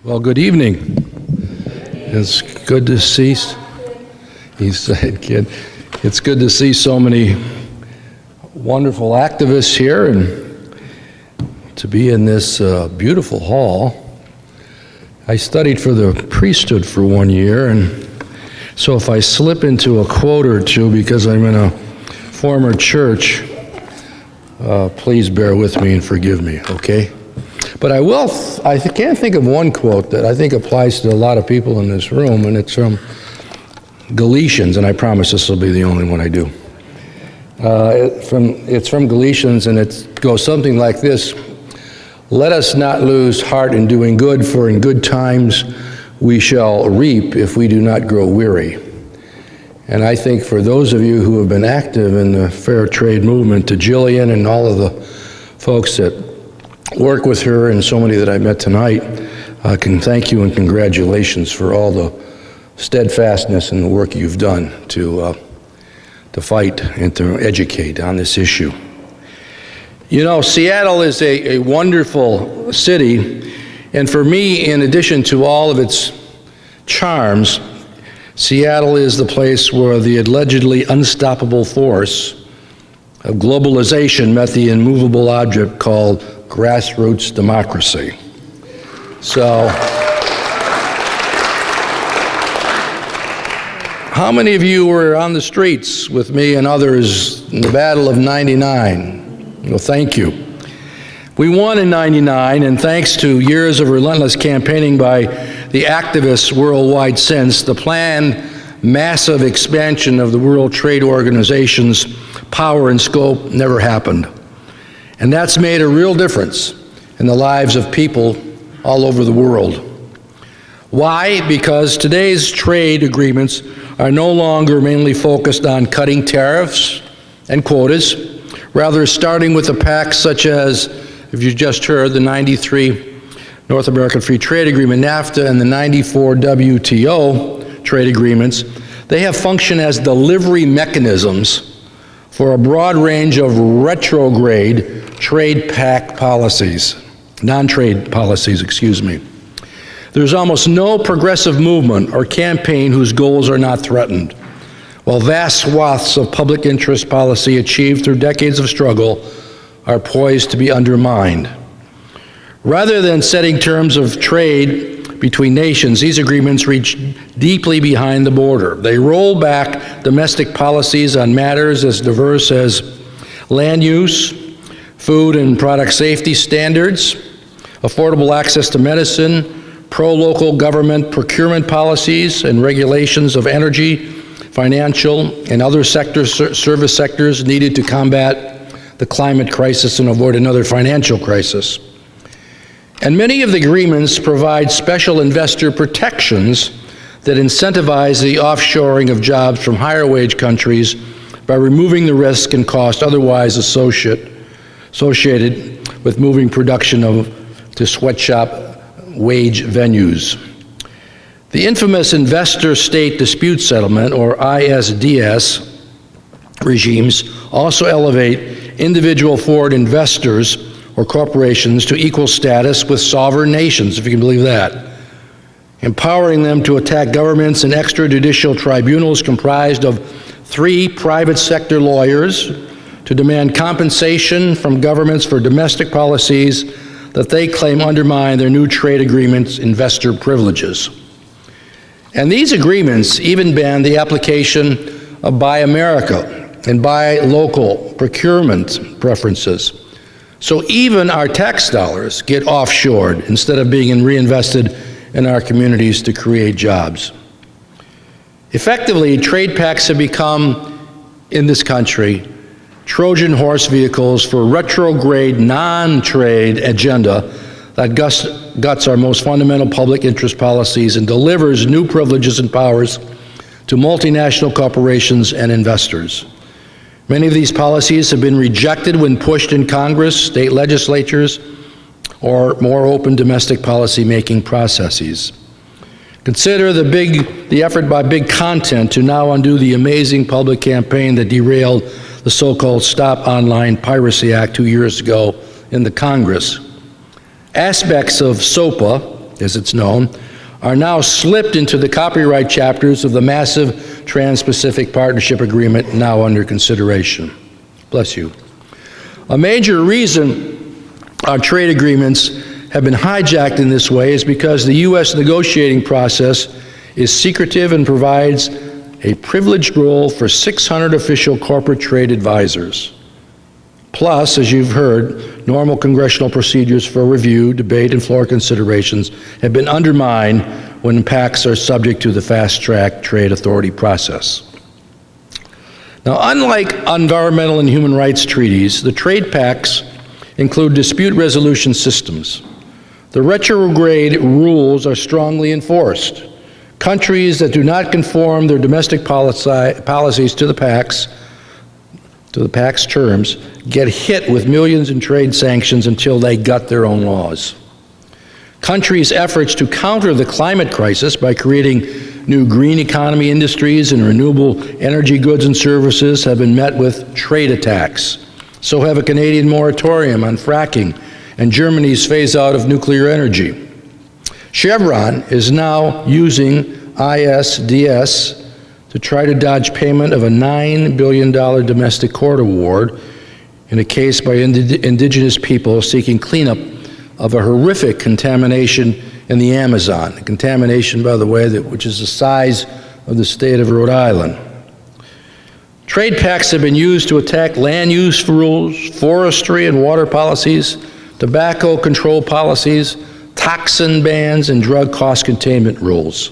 Well, good evening. It's good to see, he said, kid. It's good to see so many wonderful activists here and to be in this beautiful hall. I studied for the priesthood for 1 year, and so if I slip into a quote or two because I'm in a former church, please bear with me and forgive me, okay? But I can't think of one quote that I think applies to a lot of people in this room, and it's from Galatians, and I promise this will be the only one I do. It's from Galatians, and it goes something like this: "Let us not lose heart in doing good, for in good times we shall reap if we do not grow weary." And I think for those of you who have been active in the fair trade movement, to Jillian and all of the folks that work with her and so many that I met tonight, I can thank you and congratulations for all the steadfastness and the work you've done to fight and to educate on this issue. You know, Seattle is a wonderful city, and for me, in addition to all of its charms, Seattle is the place where the allegedly unstoppable force of globalization met the immovable object called grassroots democracy. So, how many of you were on the streets with me and others in the Battle of '99? Well, thank you. We won in '99, and thanks to years of relentless campaigning by the activists worldwide since, the planned massive expansion of the World Trade Organization's power and scope never happened. And that's made a real difference in the lives of people all over the world. Why? Because today's trade agreements are no longer mainly focused on cutting tariffs and quotas, rather starting with a pact such as, if you just heard, the '93 North American Free Trade Agreement, NAFTA, and the '94 WTO trade agreements. They have functioned as delivery mechanisms for a broad range of retrograde trade pact policies, non-trade policies, excuse me. There's almost no progressive movement or campaign whose goals are not threatened, while vast swaths of public interest policy achieved through decades of struggle are poised to be undermined. Rather than setting terms of trade between nations, these agreements reach deeply behind the border. They roll back domestic policies on matters as diverse as land use, food and product safety standards, affordable access to medicine, pro-local government procurement policies and regulations of energy, financial, and other service sectors needed to combat the climate crisis and avoid another financial crisis. And many of the agreements provide special investor protections that incentivize the offshoring of jobs from higher wage countries by removing the risk and cost otherwise associated with moving production to sweatshop wage venues. The infamous Investor State Dispute Settlement, or ISDS, regimes also elevate individual foreign investors or corporations to equal status with sovereign nations, if you can believe that, empowering them to attack governments in extrajudicial tribunals comprised of 3 private sector lawyers to demand compensation from governments for domestic policies that they claim undermine their new trade agreements' investor privileges. And these agreements even ban the application of Buy America and Buy Local procurement preferences. So even our tax dollars get offshored instead of being reinvested in our communities to create jobs. Effectively, trade pacts have become, in this country, Trojan horse vehicles for retrograde non-trade agenda that guts our most fundamental public interest policies and delivers new privileges and powers to multinational corporations and investors. Many of these policies have been rejected when pushed in Congress, state legislatures, or more open domestic policy-making processes. Consider the effort by Big Content to now undo the amazing public campaign that derailed the so-called Stop Online Piracy Act 2 years ago in the Congress. Aspects of SOPA as it's known, are now slipped into the copyright chapters of the massive Trans-Pacific Partnership Agreement now under consideration. Bless you. A major reason our trade agreements have been hijacked in this way is because the U.S. negotiating process is secretive and provides a privileged role for 600 official corporate trade advisors. Plus, as you've heard, normal congressional procedures for review, debate, and floor considerations have been undermined when pacts are subject to the fast-track trade authority process. Now, unlike environmental and human rights treaties, the trade pacts include dispute resolution systems. The retrograde rules are strongly enforced. Countries that do not conform their domestic policies to the pact's terms, get hit with millions in trade sanctions until they gut their own laws. Countries' efforts to counter the climate crisis by creating new green economy industries and renewable energy goods and services have been met with trade attacks. So have a Canadian moratorium on fracking and Germany's phase out of nuclear energy. Chevron is now using ISDS to try to dodge payment of a $9 billion domestic court award in a case by indigenous people seeking cleanup of a horrific contamination in the Amazon. A contamination, by the way, which is the size of the state of Rhode Island. Trade pacts have been used to attack land use rules, forestry and water policies, tobacco control policies, toxin bans, and drug cost containment rules.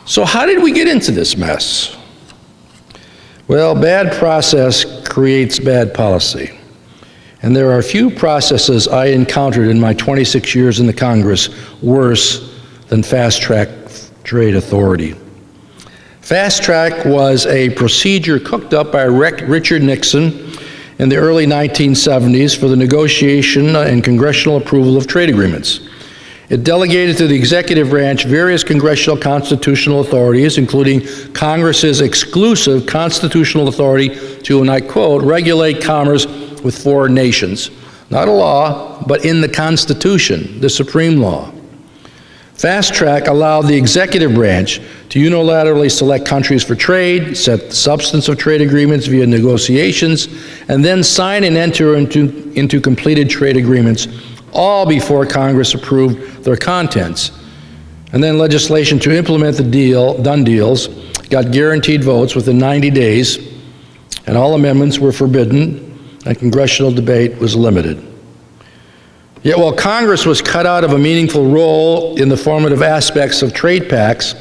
So how did we get into this mess? Well, bad process creates bad policy. And there are few processes I encountered in my 26 years in the Congress worse than fast-track trade authority. Fast-track was a procedure cooked up by Richard Nixon in the early 1970s for the negotiation and congressional approval of trade agreements. It delegated to the executive branch various congressional constitutional authorities, including Congress's exclusive constitutional authority to, and I quote, regulate commerce with foreign nations. Not a law, but in the Constitution, the supreme law. Fast Track allowed the executive branch to unilaterally select countries for trade, set the substance of trade agreements via negotiations, and then sign and enter into completed trade agreements, all before Congress approved their contents. And then legislation to implement the done deals got guaranteed votes within 90 days, and all amendments were forbidden, and congressional debate was limited. Yet while Congress was cut out of a meaningful role in the formative aspects of trade pacts,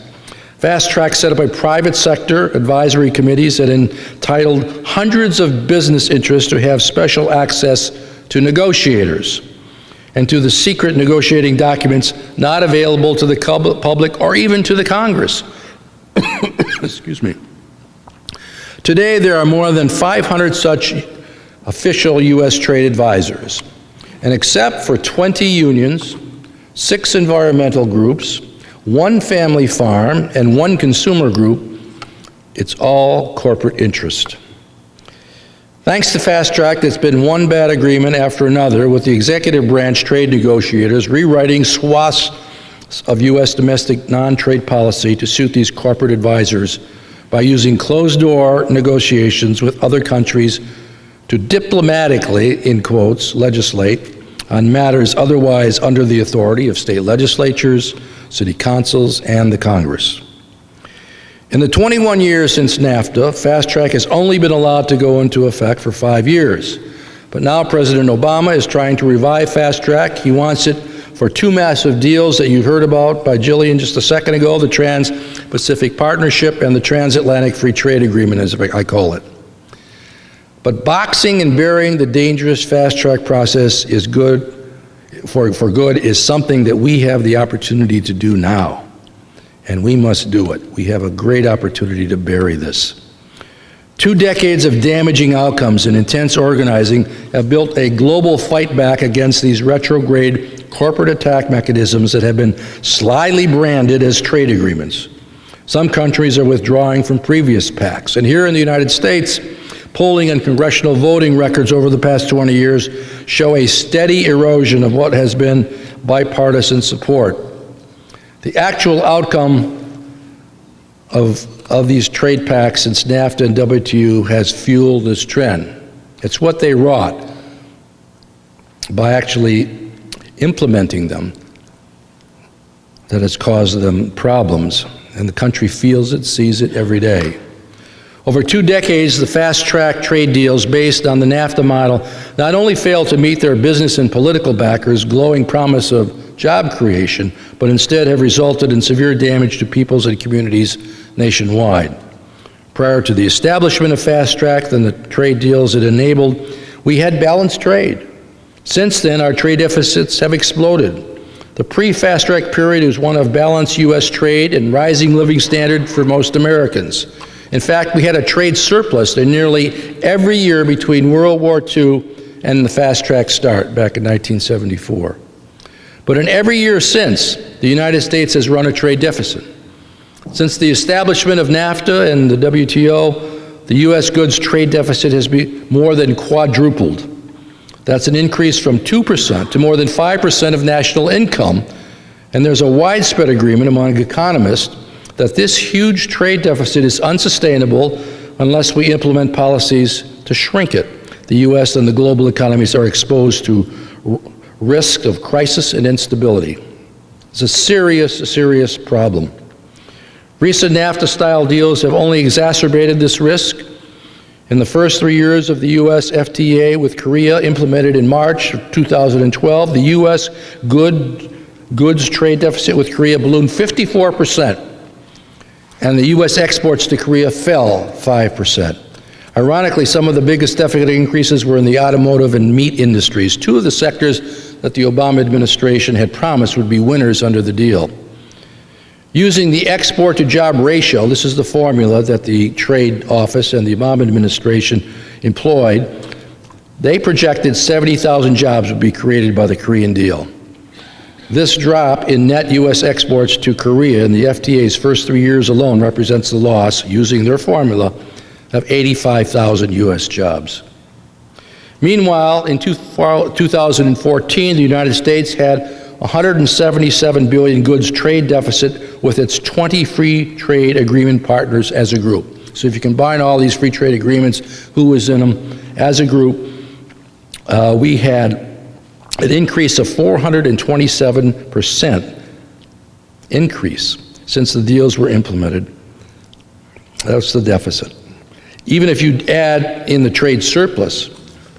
Fast Track set up a private sector advisory committees that entitled hundreds of business interests to have special access to negotiators and to the secret negotiating documents not available to the public or even to the Congress. Excuse me. Today, there are more than 500 such official U.S. trade advisors. And except for 20 unions, 6 environmental groups, 1 family farm, and 1 consumer group, it's all corporate interest. Thanks to Fast Track, there's been one bad agreement after another with the executive branch trade negotiators rewriting swaths of U.S. domestic non-trade policy to suit these corporate advisors by using closed-door negotiations with other countries to diplomatically, in quotes, legislate on matters otherwise under the authority of state legislatures, city councils, and the Congress. In the 21 years since NAFTA, Fast Track has only been allowed to go into effect for 5 years. But now President Obama is trying to revive Fast Track. He wants it for 2 massive deals that you heard about by Jillian just a second ago, the Trans-Pacific Partnership and the Transatlantic Free Trade Agreement, as I call it. But boxing and burying the dangerous Fast Track process is good, for good, is something that we have the opportunity to do now. And we must do it. We have a great opportunity to bury this. 2 decades of damaging outcomes and intense organizing have built a global fight back against these retrograde corporate attack mechanisms that have been slyly branded as trade agreements. Some countries are withdrawing from previous pacts. And here in the United States, polling and congressional voting records over the past 20 years show a steady erosion of what has been bipartisan support. The actual outcome of these trade pacts since NAFTA and WTO has fueled this trend. It's what they wrought by actually implementing them that has caused them problems, and the country feels it, sees it every day. Over 2 decades, the fast-track trade deals based on the NAFTA model not only failed to meet their business and political backers' glowing promise of job creation, but instead have resulted in severe damage to peoples and communities nationwide. Prior to the establishment of fast-track and the trade deals it enabled, we had balanced trade. Since then, our trade deficits have exploded. The pre-fast-track period is one of balanced U.S. trade and rising living standard for most Americans. In fact, we had a trade surplus in nearly every year between World War II and the fast-track start back in 1974. But in every year since, the United States has run a trade deficit. Since the establishment of NAFTA and the WTO, the U.S. goods trade deficit has been more than quadrupled. That's an increase from 2% to more than 5% of national income, and there's a widespread agreement among economists that this huge trade deficit is unsustainable unless we implement policies to shrink it. The U.S. and the global economies are exposed to risk of crisis and instability. It's a serious problem. Recent NAFTA-style deals have only exacerbated this risk. In the first 3 years of the U.S. FTA with Korea, implemented in March of 2012, the U.S. goods trade deficit with Korea ballooned 54%, and the U.S. exports to Korea fell 5%. Ironically, some of the biggest deficit increases were in the automotive and meat industries, 2 of the sectors that the Obama administration had promised would be winners under the deal. Using the export-to-job ratio, this is the formula that the Trade Office and the Obama administration employed, they projected 70,000 jobs would be created by the Korean deal. This drop in net U.S. exports to Korea in the FTA's first 3 years alone represents the loss, using their formula, of 85,000 U.S. jobs. Meanwhile, in 2014, the United States had $177 billion goods trade deficit with its 20 free trade agreement partners as a group. So if you combine all these free trade agreements, who was in them as a group, we had an increase of 427% increase since the deals were implemented. That's the deficit. Even if you add in the trade surplus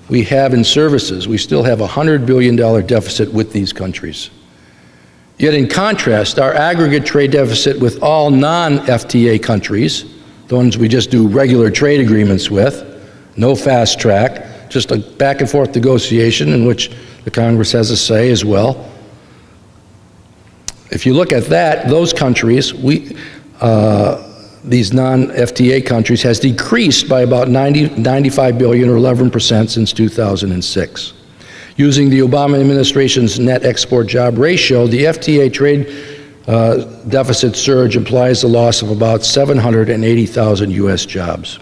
we have in services, we still have a $100 billion deficit with these countries. Yet in contrast, our aggregate trade deficit with all non-FTA countries, the ones we just do regular trade agreements with, no fast track, just a back and forth negotiation in which the Congress has a say as well. If you look at that, those countries, these non-FTA countries, has decreased by about 95 billion or 11% since 2006. Using the Obama administration's net export job ratio, the FTA trade deficit surge implies the loss of about 780,000 U.S. jobs.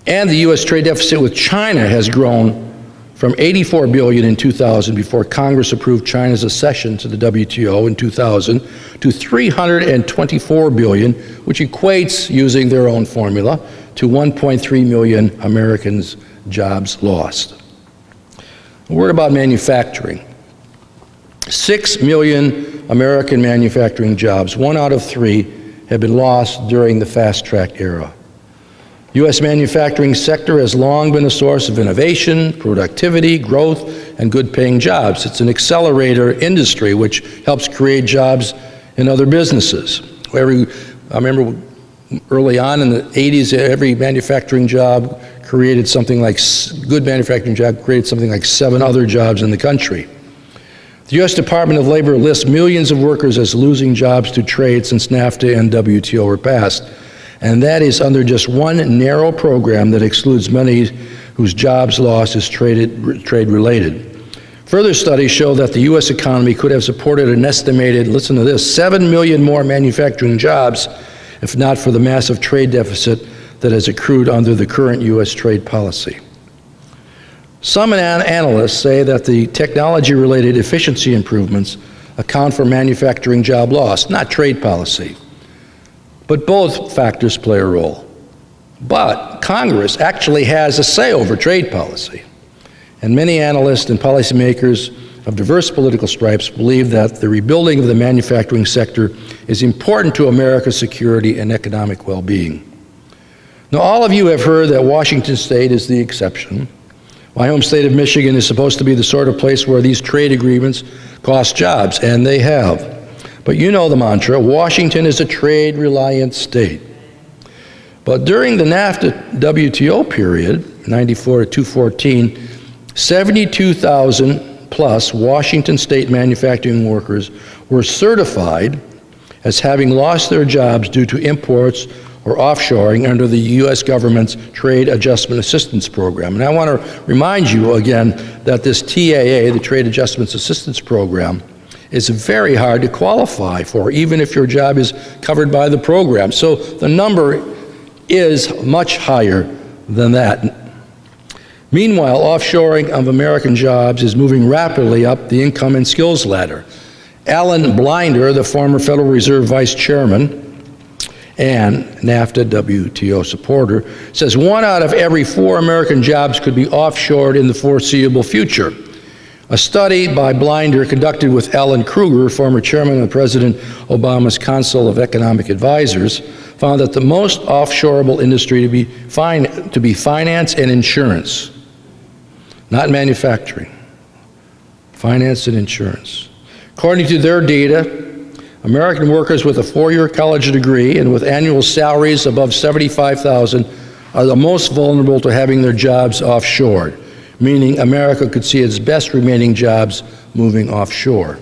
And the U.S. trade deficit with China has grown from 84 billion in 2000, before Congress approved China's accession to the WTO in 2000, to 324 billion, which equates, using their own formula, to 1.3 million Americans' jobs lost. A word about manufacturing. 6 million American manufacturing jobs, 1 out of 3, have been lost during the fast-track era. U.S. manufacturing sector has long been a source of innovation, productivity, growth, and good-paying jobs. It's an accelerator industry which helps create jobs in other businesses. I remember early on in the 80s, every manufacturing job created something like, good manufacturing job created something like 7 other jobs in the country. The U.S. Department of Labor lists millions of workers as losing jobs to trade since NAFTA and WTO were passed. And that is under just one narrow program that excludes many whose jobs lost is trade-related. Further studies show that the U.S. economy could have supported an estimated, listen to this, 7 million more manufacturing jobs if not for the massive trade deficit that has accrued under the current U.S. trade policy. Some analysts say that the technology-related efficiency improvements account for manufacturing job loss, not trade policy. But both factors play a role. But Congress actually has a say over trade policy. And many analysts and policymakers of diverse political stripes believe that the rebuilding of the manufacturing sector is important to America's security and economic well-being. Now, all of you have heard that Washington State is the exception. My home state of Michigan is supposed to be the sort of place where these trade agreements cost jobs, and they have. But you know the mantra, Washington is a trade-reliant state. But during the NAFTA WTO period, 94 to 214, 72,000 plus Washington State manufacturing workers were certified as having lost their jobs due to imports or offshoring under the U.S. government's Trade Adjustment Assistance Program. And I want to remind you again that this TAA, the Trade Adjustment Assistance Program, is very hard to qualify for, even if your job is covered by the program. So the number is much higher than that. Meanwhile, offshoring of American jobs is moving rapidly up the income and skills ladder. Alan Blinder, the former Federal Reserve Vice Chairman and NAFTA WTO supporter, says 1 out of every 4 American jobs could be offshored in the foreseeable future. A study by Blinder conducted with Alan Kruger, former chairman of President Obama's Council of Economic Advisors, found that the most offshoreable industry to be finance and insurance, not manufacturing, finance and insurance. According to their data, American workers with a 4-year college degree and with annual salaries above $75,000 are the most vulnerable to having their jobs offshored, meaning America could see its best remaining jobs moving offshore.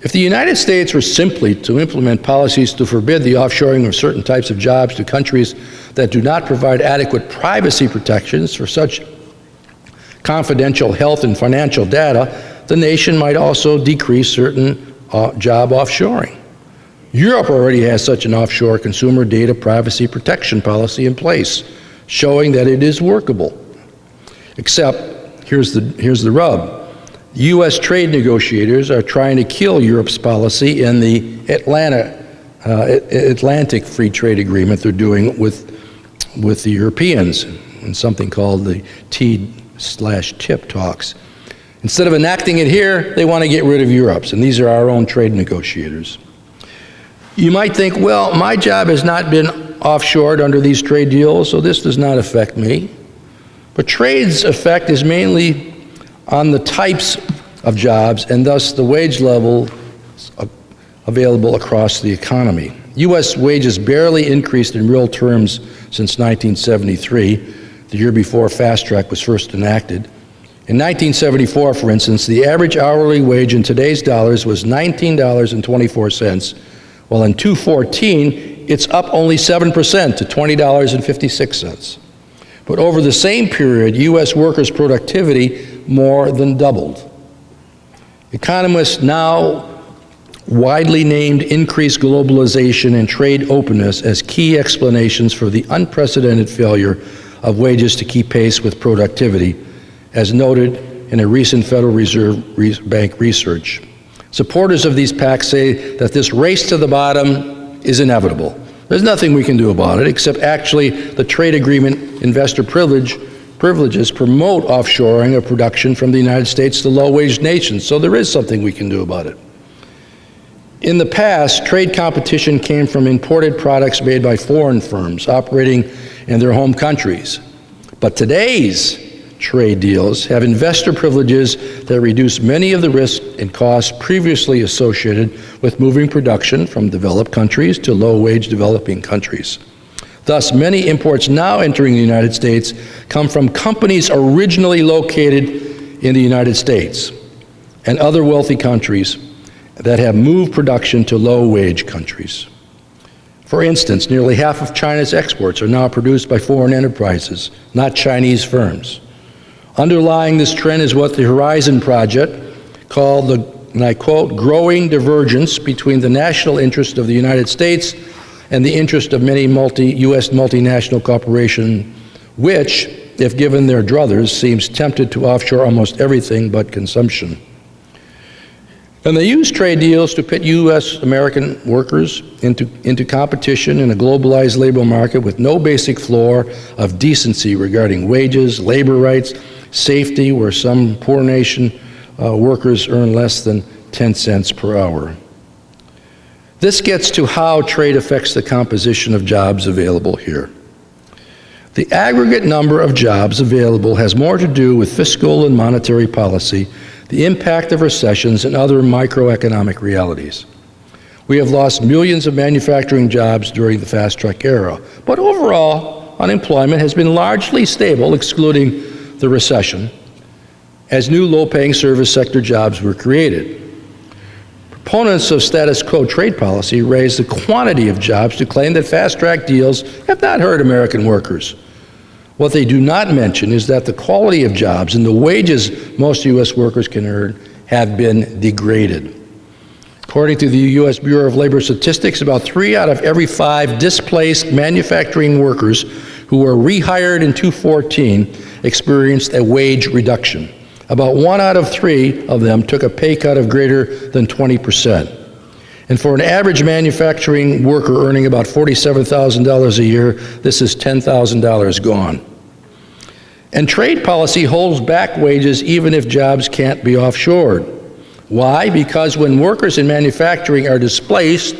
If the United States were simply to implement policies to forbid the offshoring of certain types of jobs to countries that do not provide adequate privacy protections for such confidential health and financial data, the nation might also decrease certain job offshoring. Europe already has such an offshore consumer data privacy protection policy in place, showing that it is workable. Except, here's the rub. U.S. trade negotiators are trying to kill Europe's policy in the Atlantic Free Trade Agreement they're doing with the Europeans in something called the T/TIP talks. Instead of enacting it here, they want to get rid of Europe's, and these are our own trade negotiators. You might think, well, my job has not been offshored under these trade deals, so this does not affect me. But trade's effect is mainly on the types of jobs and thus the wage level available across the economy. U.S. wages barely increased in real terms since 1973, the year before Fast Track was first enacted. In 1974, for instance, the average hourly wage in today's dollars was $19.24, while in 2014, it's up only 7% to $20.56. But over the same period, U.S. workers' productivity more than doubled. Economists now widely named increased globalization and trade openness as key explanations for the unprecedented failure of wages to keep pace with productivity, as noted in a recent Federal Reserve Bank research. Supporters of these pacts say that this race to the bottom is inevitable. There's nothing we can do about it, except actually the trade agreement investor privileges promote offshoring of production from the United States to low-wage nations, so there is something we can do about it. In the past, trade competition came from imported products made by foreign firms operating in their home countries. But today's trade deals have investor privileges that reduce many of the risks and costs previously associated with moving production from developed countries to low-wage developing countries. Thus, many imports now entering the United States come from companies originally located in the United States and other wealthy countries that have moved production to low-wage countries. For instance, nearly half of China's exports are now produced by foreign enterprises, not Chinese firms. Underlying this trend is what the Horizon Project called the, and I quote, growing divergence between the national interest of the United States and the interest of many U.S. multinational corporations, which, if given their druthers, seems tempted to offshore almost everything but consumption. And they use trade deals to pit U.S. American workers into competition in a globalized labor market with no basic floor of decency regarding wages, labor rights, safety, where some poor nation workers earn less than 10 cents per hour. This gets to how trade affects the composition of jobs available here. The aggregate number of jobs available has more to do with fiscal and monetary policy, the impact of recessions, and other microeconomic realities. We have lost millions of manufacturing jobs during the fast-track era, but overall, unemployment has been largely stable, excluding the recession, as new low-paying service sector jobs were created. Proponents of status quo trade policy raise the quantity of jobs to claim that fast-track deals have not hurt American workers. What they do not mention is that the quality of jobs and the wages most U.S. workers can earn have been degraded. According to the U.S. Bureau of Labor Statistics, about 3 out of every 5 displaced manufacturing workers who were rehired in 2014 experienced a wage reduction. About 1 out of 3 of them took a pay cut of greater than 20%. And for an average manufacturing worker earning about $47,000 a year, this is $10,000 gone. And trade policy holds back wages even if jobs can't be offshored. Why? Because when workers in manufacturing are displaced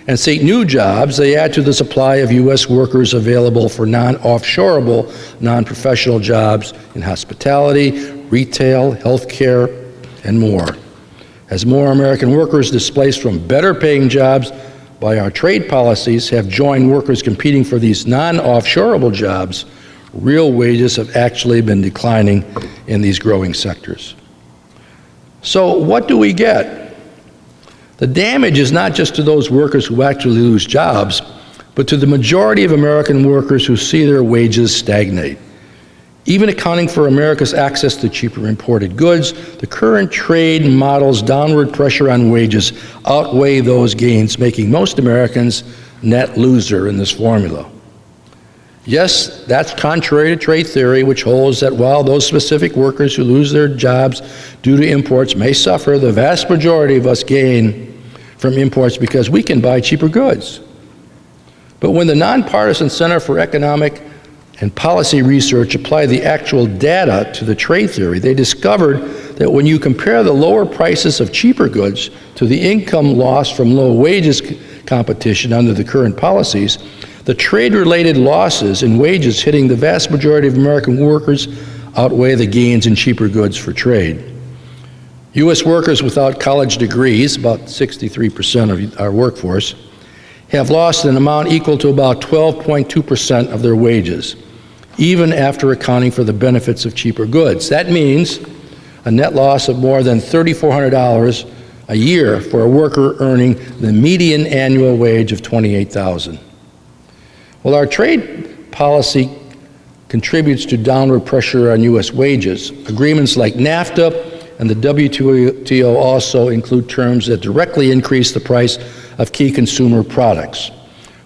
and seek new jobs, they add to the supply of U.S. workers available for non-offshorable, non-professional jobs in hospitality, retail, healthcare, and more. As more American workers displaced from better-paying jobs by our trade policies have joined workers competing for these non-offshorable jobs, real wages have actually been declining in these growing sectors. So what do we get? The damage is not just to those workers who actually lose jobs, but to the majority of American workers who see their wages stagnate. Even accounting for America's access to cheaper imported goods, the current trade model's downward pressure on wages outweigh those gains, making most Americans net loser in this formula. Yes, that's contrary to trade theory, which holds that while those specific workers who lose their jobs due to imports may suffer, the vast majority of us gain from imports because we can buy cheaper goods. But when the Nonpartisan Center for Economic and Policy Research applied the actual data to the trade theory, they discovered that when you compare the lower prices of cheaper goods to the income loss from low wages competition under the current policies, the trade-related losses in wages hitting the vast majority of American workers outweigh the gains in cheaper goods for trade. U.S. workers without college degrees, about 63% of our workforce, have lost an amount equal to about 12.2% of their wages, even after accounting for the benefits of cheaper goods. That means a net loss of more than $3,400 a year for a worker earning the median annual wage of $28,000. Well, our trade policy contributes to downward pressure on U.S. wages. Agreements like NAFTA and the WTO also include terms that directly increase the price of key consumer products.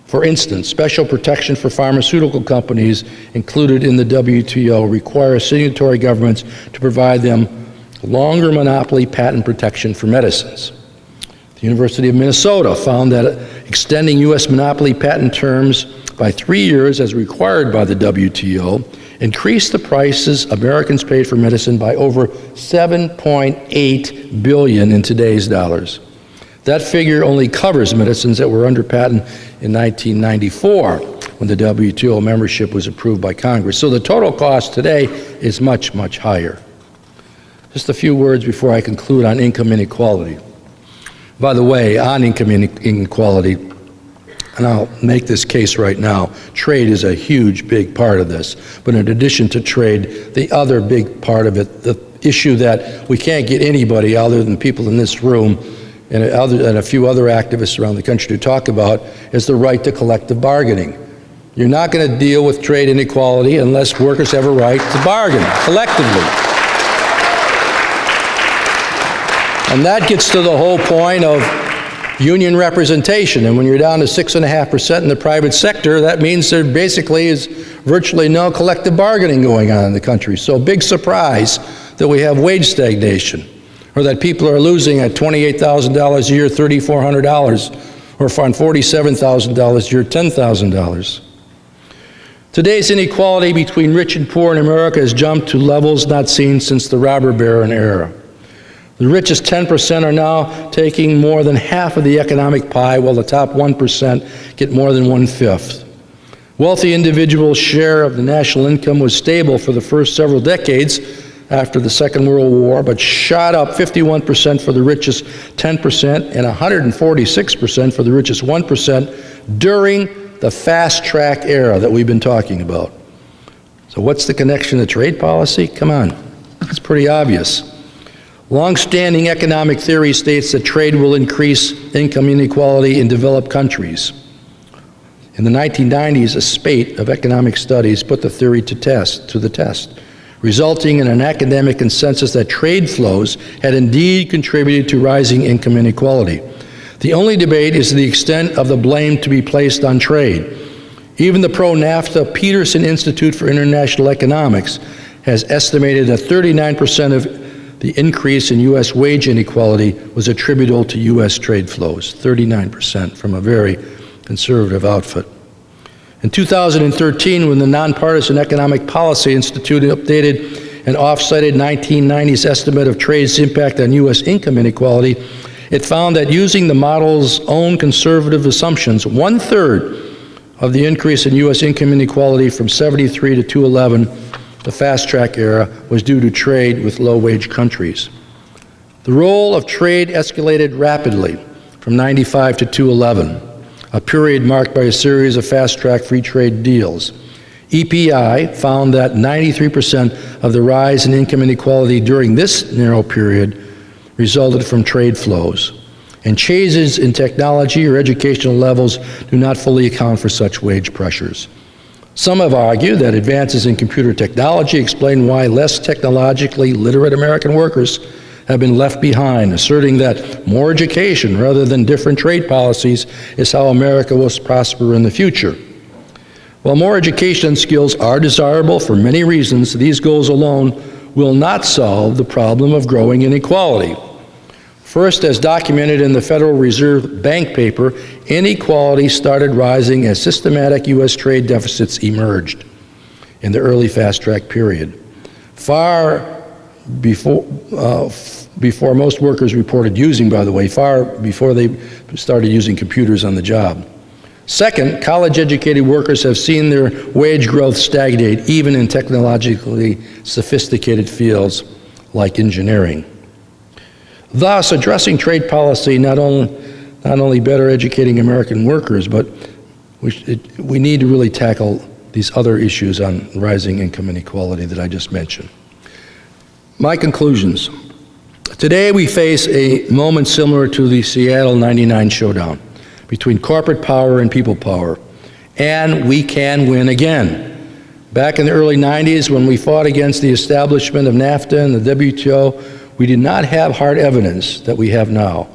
For instance, special protection for pharmaceutical companies included in the WTO requires signatory governments to provide them longer monopoly patent protection for medicines. The University of Minnesota found that extending U.S. monopoly patent terms by 3 years as required by the WTO increased the prices Americans paid for medicine by over $7.8 billion in today's dollars. That figure only covers medicines that were under patent in 1994 when the WTO membership was approved by Congress. So the total cost today is much, much higher. Just a few words before I conclude on income inequality. By the way, on income inequality, and I'll make this case right now, trade is a huge, big part of this. But in addition to trade, the other big part of it, the issue that we can't get anybody other than people in this room and a few other activists around the country to talk about, is the right to collective bargaining. You're not going to deal with trade inequality unless workers have a right to bargain collectively. And that gets to the whole point of union representation. And when you're down to 6.5% in the private sector, that means there basically is virtually no collective bargaining going on in the country. So big surprise that we have wage stagnation, or that people are losing at $28,000 a year, $3,400, or on $47,000 a year, $10,000. Today's inequality between rich and poor in America has jumped to levels not seen since the robber baron era. The richest 10% are now taking more than half of the economic pie, while the top 1% get more than 1/5. Wealthy individuals' share of the national income was stable for the first several decades after the Second World War, but shot up 51% for the richest 10% and 146% for the richest 1% during the fast-track era that we've been talking about. So what's the connection to trade policy? Come on, it's pretty obvious. Long-standing economic theory states that trade will increase income inequality in developed countries. In the 1990s, a spate of economic studies put the theory to the test, resulting in an academic consensus that trade flows had indeed contributed to rising income inequality. The only debate is the extent of the blame to be placed on trade. Even the pro-NAFTA Peterson Institute for International Economics has estimated that 39% of the increase in U.S. wage inequality was attributable to U.S. trade flows, 39% from a very conservative outfit. In 2013, when the Nonpartisan Economic Policy Institute updated an off-cited 1990s estimate of trade's impact on U.S. income inequality, it found that using the model's own conservative assumptions, 1/3 of the increase in U.S. income inequality from 73 to 2011, the fast-track era, was due to trade with low-wage countries. The role of trade escalated rapidly from 95 to 2011, a period marked by a series of fast-track free trade deals. EPI found that 93% of the rise in income inequality during this narrow period resulted from trade flows, and changes in technology or educational levels do not fully account for such wage pressures. Some have argued that advances in computer technology explain why less technologically literate American workers have been left behind, asserting that more education rather than different trade policies is how America will prosper in the future. While more education and skills are desirable for many reasons, these goals alone will not solve the problem of growing inequality. First, as documented in the Federal Reserve Bank paper, inequality started rising as systematic U.S. trade deficits emerged in the early fast-track period, far before most workers reported using, by the way, far before they started using computers on the job. Second, college-educated workers have seen their wage growth stagnate even in technologically sophisticated fields like engineering. Thus, addressing trade policy not only better educating American workers, but we need to really tackle these other issues on rising income inequality that I just mentioned. My conclusions. Today we face a moment similar to the Seattle '99 showdown between corporate power and people power, and we can win again. Back in the early '90s, when we fought against the establishment of NAFTA and the WTO, we did not have hard evidence that we have now.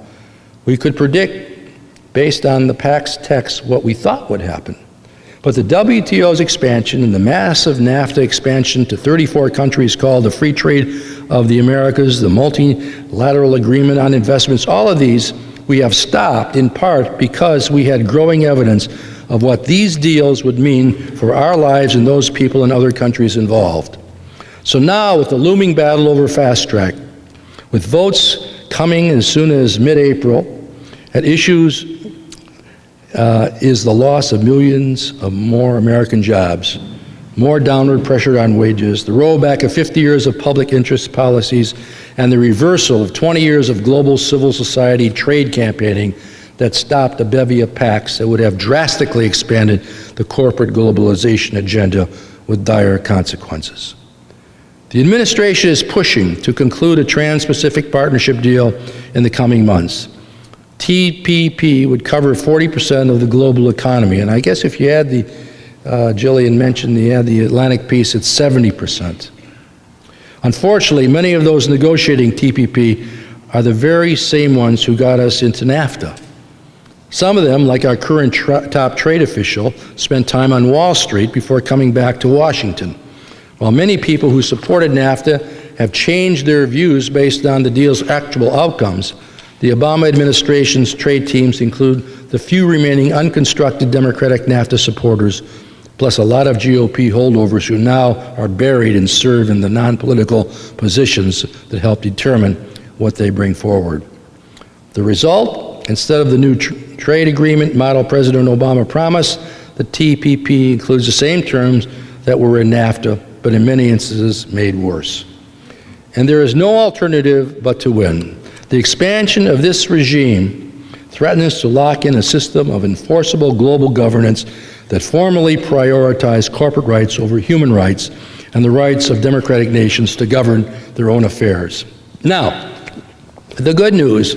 We could predict, based on the Pact's text, what we thought would happen. But the WTO's expansion and the massive NAFTA expansion to 34 countries called the Free Trade of the Americas, the Multilateral Agreement on Investments, all of these we have stopped in part because we had growing evidence of what these deals would mean for our lives and those people in other countries involved. So now, with the looming battle over fast track, with votes coming as soon as mid-April, at issues is the loss of millions of more American jobs, more downward pressure on wages, the rollback of 50 years of public interest policies, and the reversal of 20 years of global civil society trade campaigning that stopped a bevy of pacts that would have drastically expanded the corporate globalization agenda with dire consequences. The administration is pushing to conclude a Trans-Pacific Partnership deal in the coming months. TPP would cover 40% of the global economy, and I guess if you add the, Jillian mentioned, you add the Atlantic piece, it's 70%. Unfortunately, many of those negotiating TPP are the very same ones who got us into NAFTA. Some of them, like our current top trade official, spent time on Wall Street before coming back to Washington. While many people who supported NAFTA have changed their views based on the deal's actual outcomes, the Obama administration's trade teams include the few remaining unconstructed Democratic NAFTA supporters, plus a lot of GOP holdovers who now are buried and serve in the non-political positions that help determine what they bring forward. The result, instead of the new trade agreement model President Obama promised, the TPP includes the same terms that were in NAFTA, but in many instances made worse. And there is no alternative but to win. The expansion of this regime threatens to lock in a system of enforceable global governance that formally prioritizes corporate rights over human rights and the rights of democratic nations to govern their own affairs. Now, the good news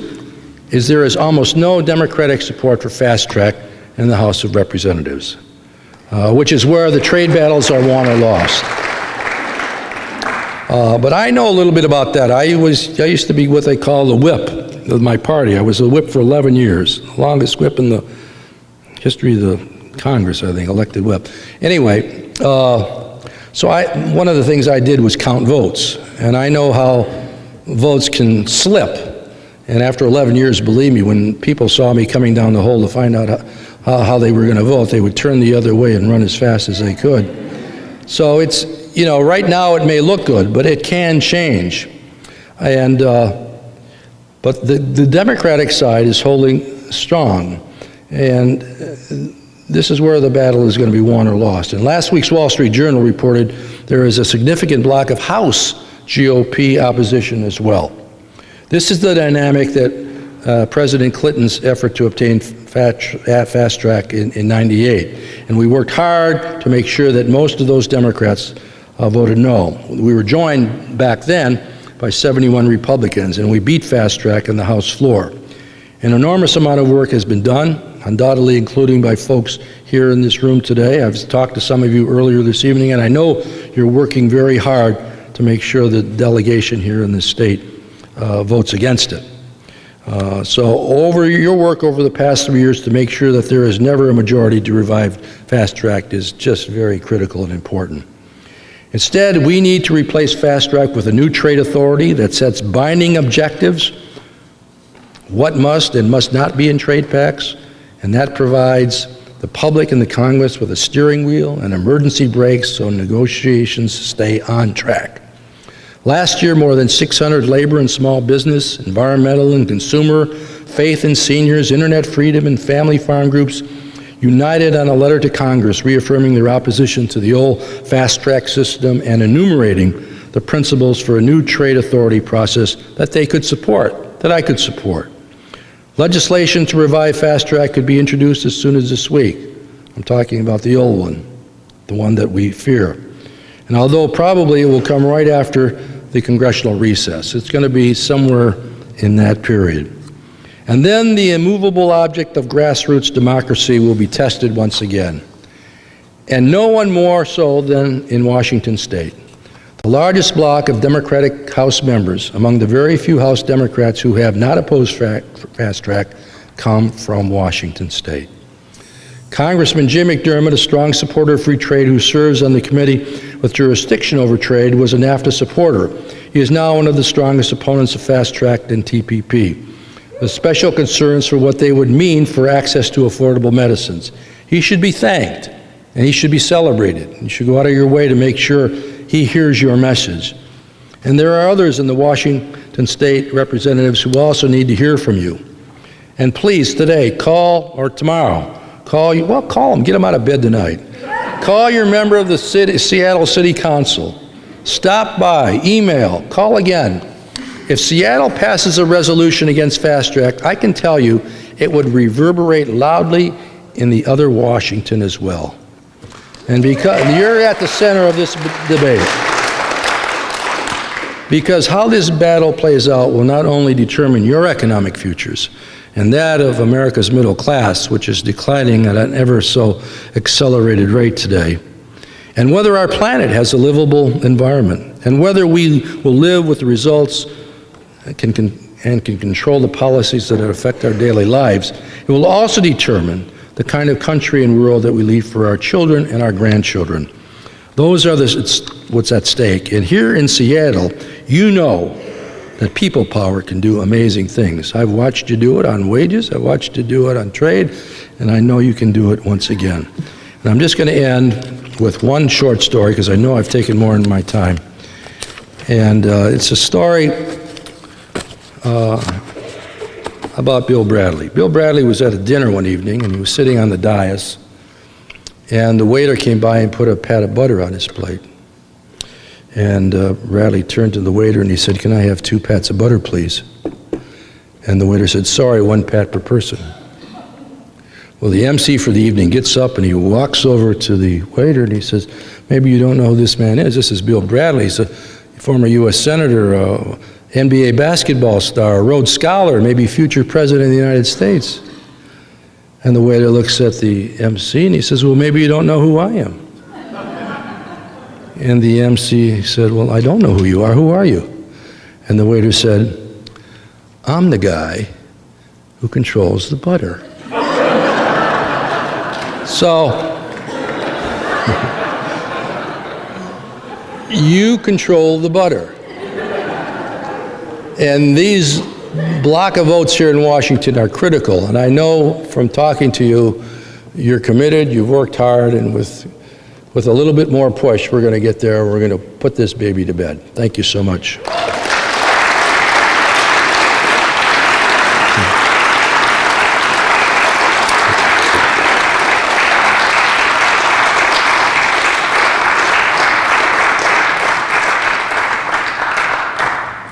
is there is almost no Democratic support for fast track in the House of Representatives, which is where the trade battles are won or lost. But I know a little bit about that. I used to be what they call the whip of my party. I was a whip for 11 years, the longest whip in the history of the Congress, I think, elected whip. Anyway, so one of the things I did was count votes, and I know how votes can slip. And after 11 years, believe me, when people saw me coming down the hall to find out how they were going to vote, they would turn the other way and run as fast as they could. So it's, you know, right now it may look good, but it can change. And but the Democratic side is holding strong, and this is where the battle is going to be won or lost. And last week's Wall Street Journal reported there is a significant block of House GOP opposition as well. This is the dynamic that President Clinton's effort to obtain fast track in '98. And we worked hard to make sure that most of those Democrats voted no. We were joined back then by 71 Republicans, and we beat fast track on the House floor. An enormous amount of work has been done, undoubtedly including by folks here in this room today. I've talked to some of you earlier this evening, and I know you're working very hard to make sure the delegation here in this state votes against it. So over your work over the past 3 years to make sure that there is never a majority to revive fast track is just very critical and important. Instead, we need to replace fast track with a new trade authority that sets binding objectives, what must and must not be in trade pacts, and that provides the public and the Congress with a steering wheel and emergency brakes so negotiations stay on track. Last year, more than 600 labor and small business, environmental and consumer, faith and seniors, internet freedom, and family farm groups united on a letter to Congress reaffirming their opposition to the old fast-track system and enumerating the principles for a new trade authority process that they could support, that I could support. Legislation to revive fast-track could be introduced as soon as this week. I'm talking about the old one, the one that we fear. And although probably it will come right after the congressional recess, it's going to be somewhere in that period. And then the immovable object of grassroots democracy will be tested once again. And no one more so than in Washington State. The largest block of Democratic House members, among the very few House Democrats who have not opposed fast track, come from Washington State. Congressman Jim McDermott, a strong supporter of free trade who serves on the committee with jurisdiction over trade, was a NAFTA supporter. He is now one of the strongest opponents of fast track and TPP, with special concerns for what they would mean for access to affordable medicines. He should be thanked, and he should be celebrated. You should go out of your way to make sure he hears your message. And there are others in the Washington State representatives who also need to hear from you. And please, today, call, or tomorrow, call them, get them out of bed tonight. Call your member of the Seattle City Council. Stop by, email, call again. If Seattle passes a resolution against fast track, I can tell you it would reverberate loudly in the other Washington as well. And because you're at the center of this debate. Because how this battle plays out will not only determine your economic futures and that of America's middle class, which is declining at an ever so accelerated rate today, and whether our planet has a livable environment, and whether we will live with the results can and can control the policies that affect our daily lives, it will also determine the kind of country and world that we leave for our children and our grandchildren. Those are what's at stake. And here in Seattle, you know that people power can do amazing things. I've watched you do it on wages, I've watched you do it on trade, and I know you can do it once again. And I'm just going to end with one short story, because I know I've taken more than my time. And it's a story about Bill Bradley. Bill Bradley was at a dinner one evening, and he was sitting on the dais, and the waiter came by and put a pat of butter on his plate. And Bradley turned to the waiter and he said, "Can I have 2 pats of butter, please?" And the waiter said, "Sorry, 1 pat per person." Well, the MC for the evening gets up and he walks over to the waiter and he says, "Maybe you don't know who this man is. This is Bill Bradley. He's a former U.S. Senator, NBA basketball star, a Rhodes Scholar, maybe future president of the United States." And the waiter looks at the MC and he says, "Well, maybe you don't know who I am." And the MC said, "Well, I don't know who you are. Who are you?" And the waiter said, "I'm the guy who controls the butter." So, you control the butter. And these block of votes here in Washington are critical. And I know from talking to you, you're committed, you've worked hard, and with a little bit more push, we're going to get there. We're going to put this baby to bed. Thank you so much.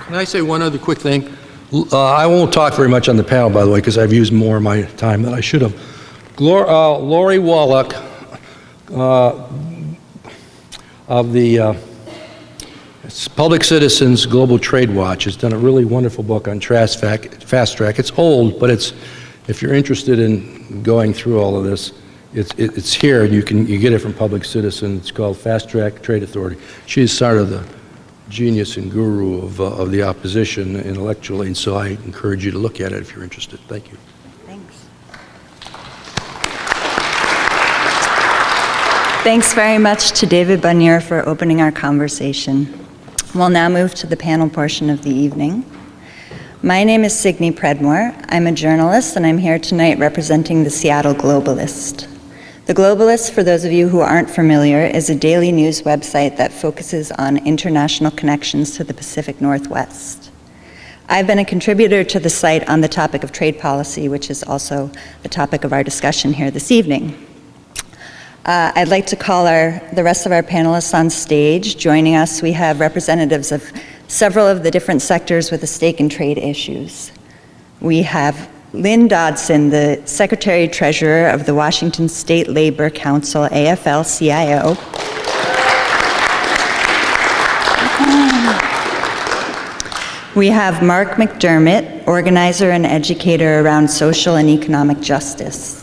Can I say one other quick thing? I won't talk very much on the panel, by the way, because I've used more of my time than I should have. Lori Wallach of the Public Citizens Global Trade Watch has done a really wonderful book on Fast Track. It's old, but if you're interested in going through all of this, it's here, and you get it from Public Citizen. It's called Fast Track Trade Authority. She's sort of the genius and guru of the opposition intellectually, and so I encourage you to look at it if you're interested. Thank you. Thanks very much to David Bunyer for opening our conversation. We'll now move to the panel portion of the evening. My name is Signe Predmore. I'm a journalist, and I'm here tonight representing the Seattle Globalist. The Globalist, for those of you who aren't familiar, is a daily news website that focuses on international connections to the Pacific Northwest. I've been a contributor to the site on the topic of trade policy, which is also the topic of our discussion here this evening. I'd like to call the rest of our panelists on stage. Joining us, we have representatives of several of the different sectors with a stake in trade issues. We have Lynn Dodson, the Secretary-Treasurer of the Washington State Labor Council, AFL-CIO. We have Mark McDermott, organizer and educator around social and economic justice.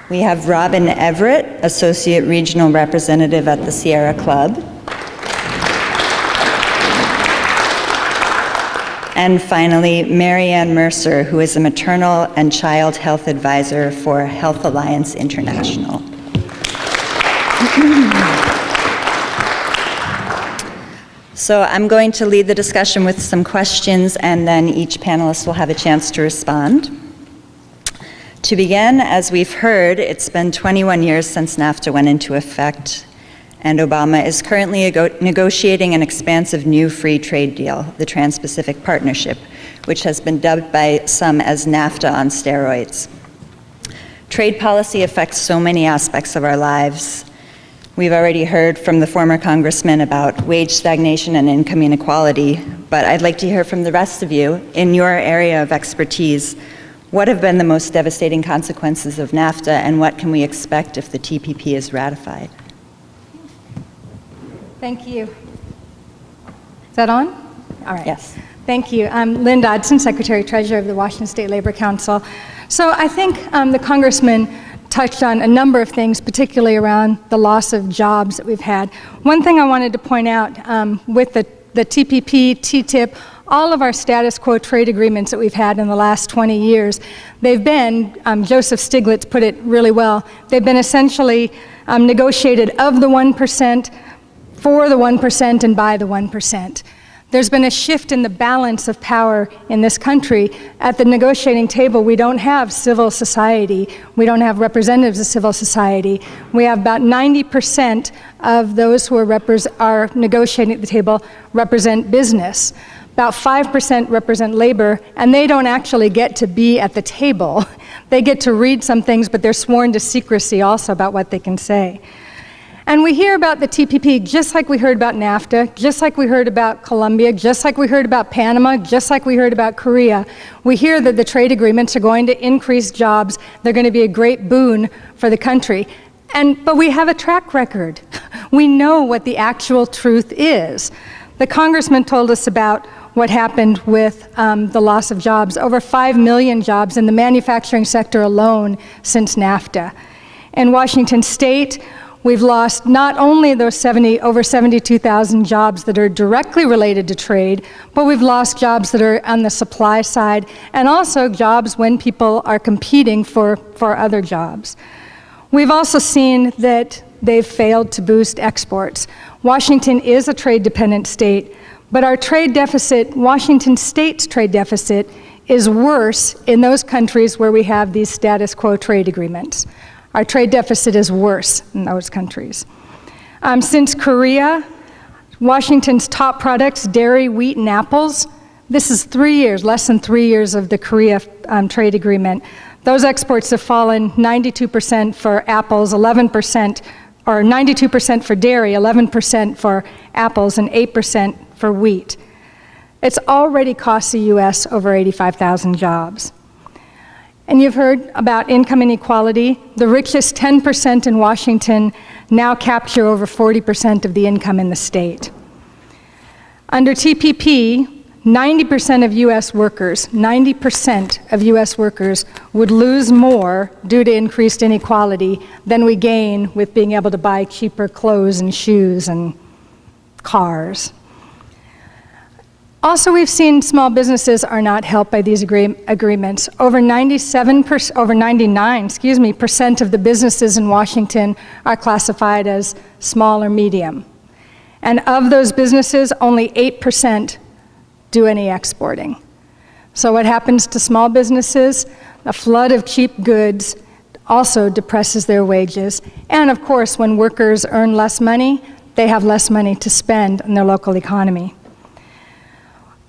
We have Robin Everett, Associate Regional Representative at the Sierra Club. And finally, Marianne Mercer, who is a maternal and child health advisor for Health Alliance International. So I'm going to lead the discussion with some questions, and then each panelist will have a chance to respond. To begin, as we've heard, it's been 21 years since NAFTA went into effect, and Obama is currently negotiating an expansive new free trade deal, the Trans-Pacific Partnership, which has been dubbed by some as NAFTA on steroids. Trade policy affects so many aspects of our lives. We've already heard from the former congressman about wage stagnation and income inequality, but I'd like to hear from the rest of you in your area of expertise. What have been the most devastating consequences of NAFTA, and what can we expect if the TPP is ratified? Thank you. Is that on? All right. Yes. Thank you. I'm Lynn Dodson, Secretary-Treasurer of the Washington State Labor Council. So I think the Congressman touched on a number of things, particularly around the loss of jobs that we've had. One thing I wanted to point out with the TPP, TTIP, all of our status quo trade agreements that we've had in the last 20 years, they've been, Joseph Stiglitz put it really well, they've been essentially negotiated of the 1%, for the 1%, and by the 1%. There's been a shift in the balance of power in this country. At the negotiating table, we don't have civil society. We don't have representatives of civil society. We have about 90% of those who are negotiating at the table represent business. About 5% represent labor, and they don't actually get to be at the table. They get to read some things, but they're sworn to secrecy also about what they can say. And we hear about the TPP just like we heard about NAFTA, just like we heard about Colombia, just like we heard about Panama, just like we heard about Korea. We hear that the trade agreements are going to increase jobs. They're going to be a great boon for the country. But we have a track record. We know what the actual truth is. The congressman told us about what happened with the loss of jobs, over 5 million jobs in the manufacturing sector alone since NAFTA. In Washington State, we've lost not only those over 72,000 jobs that are directly related to trade, but we've lost jobs that are on the supply side, and also jobs when people are competing for other jobs. We've also seen that they've failed to boost exports. Washington is a trade-dependent state, but our trade deficit, Washington State's trade deficit, is worse in those countries where we have these status quo trade agreements. Our trade deficit is worse in those countries. Since Korea, Washington's top products, dairy, wheat, and apples, this is 3 years, less than 3 years of the Korea trade agreement. Those exports have fallen 92% for apples, 11%, or 92% for dairy, 11% for apples, and 8% for wheat. It's already cost the U.S. over 85,000 jobs. And you've heard about income inequality. The richest 10% in Washington now capture over 40% of the income in the state. Under TPP, 90% of U.S. workers, 90% of U.S. workers would lose more due to increased inequality than we gain with being able to buy cheaper clothes and shoes and cars. Also, we've seen small businesses are not helped by these agreements. Over 99% of the businesses in Washington are classified as small or medium. And of those businesses, only 8% do any exporting. So what happens to small businesses? A flood of cheap goods also depresses their wages. And of course, when workers earn less money, they have less money to spend in their local economy.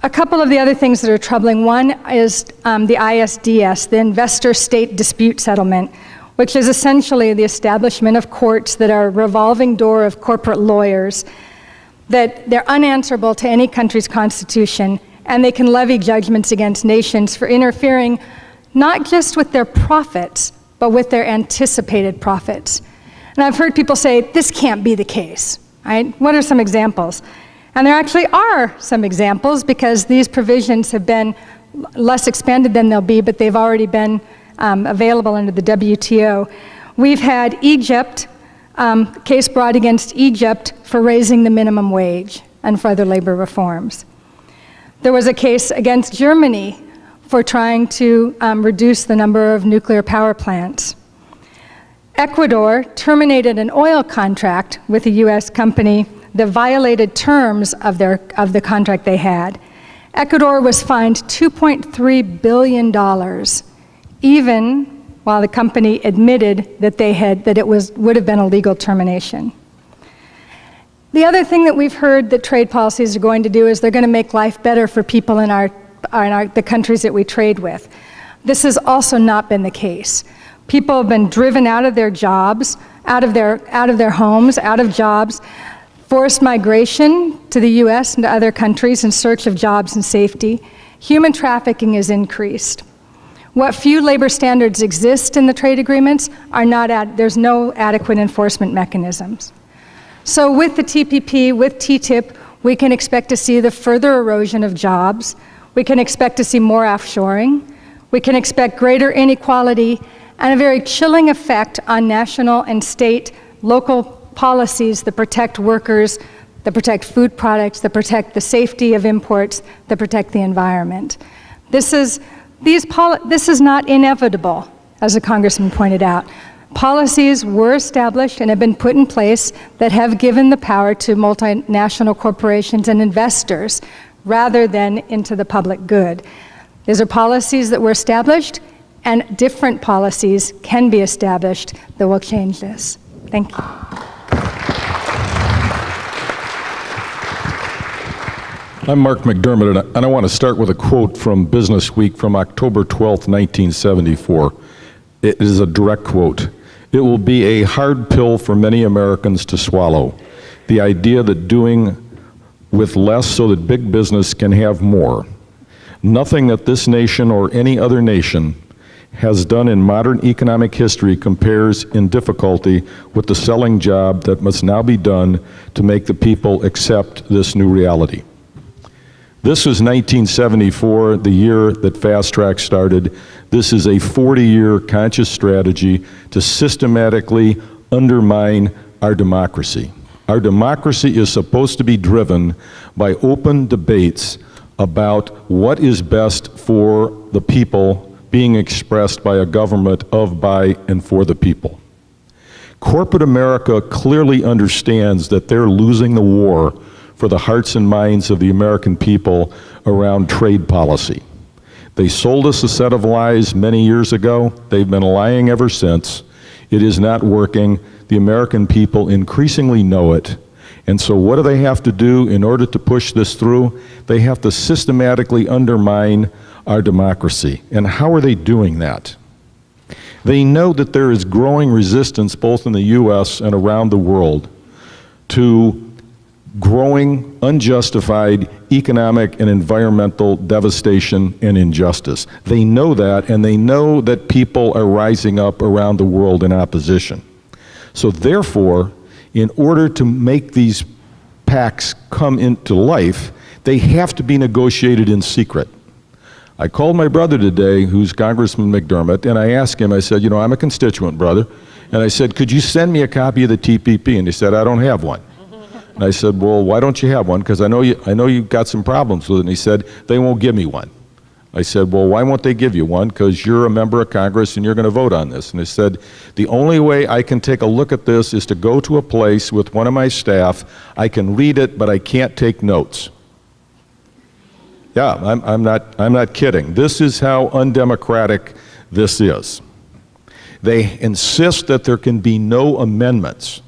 A couple of the other things that are troubling, one is the ISDS, the Investor State Dispute Settlement, which is essentially the establishment of courts that are a revolving door of corporate lawyers, that they're unanswerable to any country's constitution, and they can levy judgments against nations for interfering not just with their profits, but with their anticipated profits. And I've heard people say, this can't be the case, right? What are some examples? And there actually are some examples, because these provisions have been less expanded than they'll be, but they've already been available under the WTO. We've had Egypt, case brought against Egypt for raising the minimum wage and for other labor reforms. There was a case against Germany for trying to reduce the number of nuclear power plants. Ecuador terminated an oil contract with a US company that violated terms of the contract they had. Ecuador was fined $2.3 billion, even while the company admitted that it would have been a legal termination. The other thing that we've heard that trade policies are going to do is they're going to make life better for people in the countries that we trade with. This has also not been the case. People have been driven out of their jobs, out of their homes, out of jobs. Forced migration to the U.S. and to other countries in search of jobs and safety. Human trafficking has increased. What few labor standards exist in the trade agreements there's no adequate enforcement mechanisms. So with the TPP, with TTIP, we can expect to see the further erosion of jobs. We can expect to see more offshoring. We can expect greater inequality, and a very chilling effect on national and state local policies that protect workers, that protect food products, that protect the safety of imports, that protect the environment. This is not inevitable, as the Congressman pointed out. Policies were established and have been put in place that have given the power to multinational corporations and investors rather than into the public good. These are policies that were established, and different policies can be established that will change this. Thank you. I'm Mark McDermott, and I want to start with a quote from Business Week from October 12th, 1974. It is a direct quote. "It will be a hard pill for many Americans to swallow. The idea that doing with less so that big business can have more. Nothing that this nation or any other nation has done in modern economic history compares in difficulty with the selling job that must now be done to make the people accept this new reality." This was 1974, the year that Fast Track started. This is a 40-year conscious strategy to systematically undermine our democracy. Our democracy is supposed to be driven by open debates about what is best for the people being expressed by a government of, by, and for the people. Corporate America clearly understands that they're losing the war for the hearts and minds of the American people around trade policy. They sold us a set of lies many years ago. They've been lying ever since. It is not working. The American people increasingly know it. And so what do they have to do in order to push this through? They have to systematically undermine our democracy. And how are they doing that? They know that there is growing resistance both in the U.S. and around the world to growing unjustified economic and environmental devastation and injustice. They know that, and they know that people are rising up around the world in opposition. So therefore, in order to make these pacts come into life, they have to be negotiated in secret. I called my brother today, who's Congressman McDermott, and I asked him, I said, you know, I'm a constituent, brother, and I said, could you send me a copy of the TPP? And he said, I don't have one. And I said, well, why don't you have one? Because I know you've got some problems with it. And he said, they won't give me one. I said, well, why won't they give you one? Because you're a member of Congress and you're going to vote on this. And he said, the only way I can take a look at this is to go to a place with one of my staff. I can read it, but I can't take notes. Yeah, I'm not kidding. This is how undemocratic this is. They insist that there can be no amendments.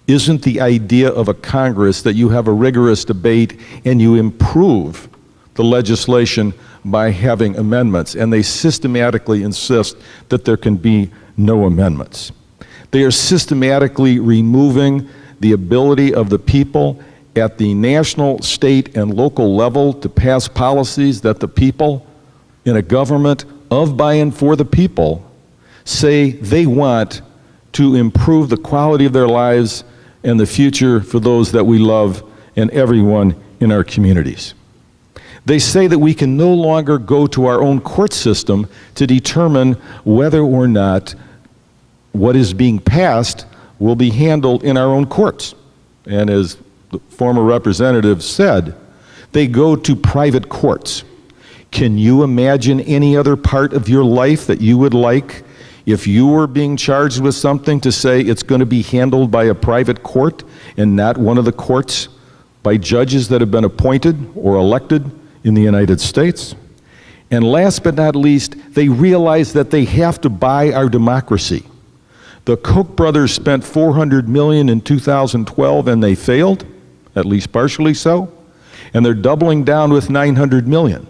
Isn't the idea of a Congress that you have a rigorous debate and you improve the legislation by having amendments? And they systematically insist that there can be no amendments. They are systematically removing the ability of the people at the national, state, and local level to pass policies that the people in a government of, by, and for the people say they want to improve the quality of their lives and the future for those that we love and everyone in our communities. They say that we can no longer go to our own court system to determine whether or not what is being passed will be handled in our own courts. And as the former representative said, they go to private courts. Can you imagine any other part of your life that you would like, if you were being charged with something, to say it's going to be handled by a private court and not one of the courts by judges that have been appointed or elected in the United States? And last but not least, they realize that they have to buy our democracy. The Koch brothers spent $400 million in 2012 and they failed, at least partially so, and they're doubling down with $900 million.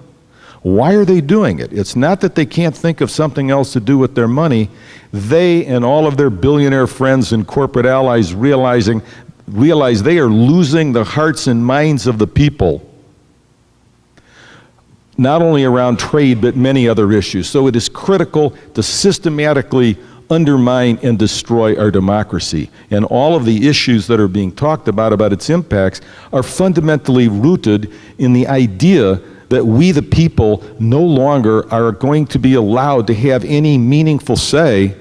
Why are they doing it? It's not that they can't think of something else to do with their money. They and all of their billionaire friends and corporate allies realize they are losing the hearts and minds of the people, not only around trade, but many other issues. So it is critical to systematically undermine and destroy our democracy. And all of the issues that are being talked about its impacts, are fundamentally rooted in the idea that we, the people, no longer are going to be allowed to have any meaningful say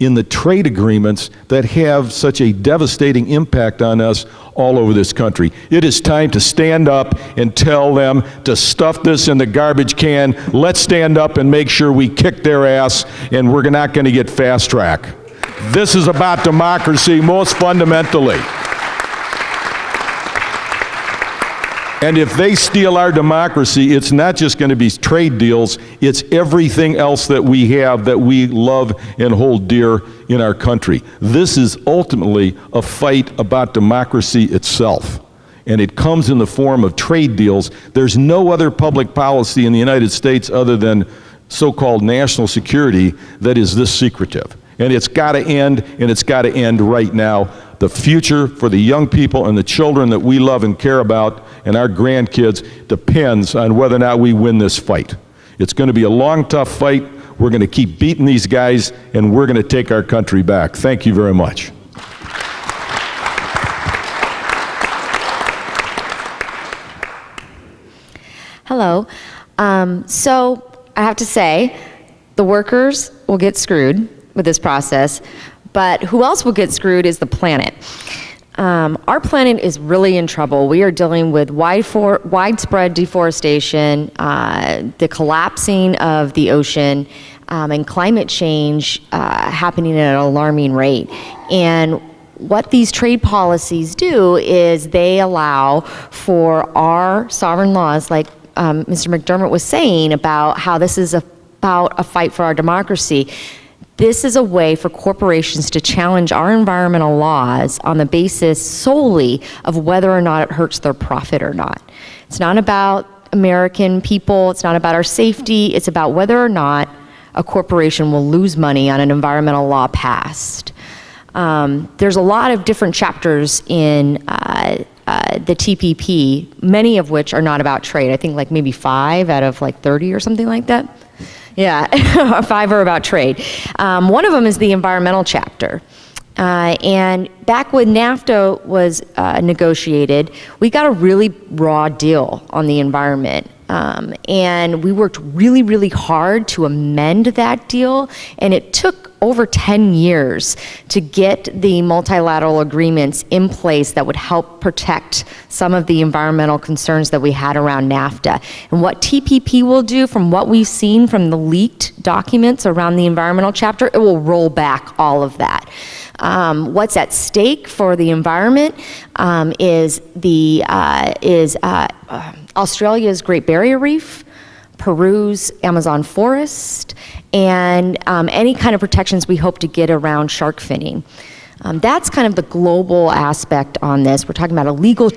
in the trade agreements that have such a devastating impact on us all over this country. It is time to stand up and tell them to stuff this in the garbage can. Let's stand up and make sure we kick their ass, and we're not going to get fast track. This is about democracy most fundamentally. And if they steal our democracy, it's not just going to be trade deals, it's everything else that we have that we love and hold dear in our country. This is ultimately a fight about democracy itself. And it comes in the form of trade deals. There's no other public policy in the United States other than so-called national security that is this secretive. And it's got to end, and it's got to end right now. The future for the young people and the children that we love and care about and our grandkids depends on whether or not we win this fight. It's going to be a long, tough fight. We're going to keep beating these guys, and we're going to take our country back. Thank you very much. Hello. So I have to say, the workers will get screwed with this process, but who else will get screwed is the planet. Our planet is really in trouble. We are dealing with widespread deforestation, the collapsing of the ocean, and climate change happening at an alarming rate. And what these trade policies do is they allow for our sovereign laws, like Mr. McDermott was saying about how this is about a fight for our democracy. This is a way for corporations to challenge our environmental laws on the basis solely of whether or not it hurts their profit or not. It's not about American people, it's not about our safety, it's about whether or not a corporation will lose money on an environmental law passed. There's a lot of different chapters in the TPP, many of which are not about trade. I think like maybe 5 out of like 30 or something like that. Yeah, 5 are about trade. One of them is the environmental chapter. And back when NAFTA was negotiated, we got a really raw deal on the environment. And we worked really, really hard to amend that deal, and it took over 10 years to get the multilateral agreements in place that would help protect some of the environmental concerns that we had around NAFTA. And what TPP will do, from what we've seen from the leaked documents around the environmental chapter, it will roll back all of that. What's at stake for the environment is Australia's Great Barrier Reef, Peru's Amazon forest, and any kind of protections we hope to get around shark finning. That's kind of the global aspect on this. We're talking about illegal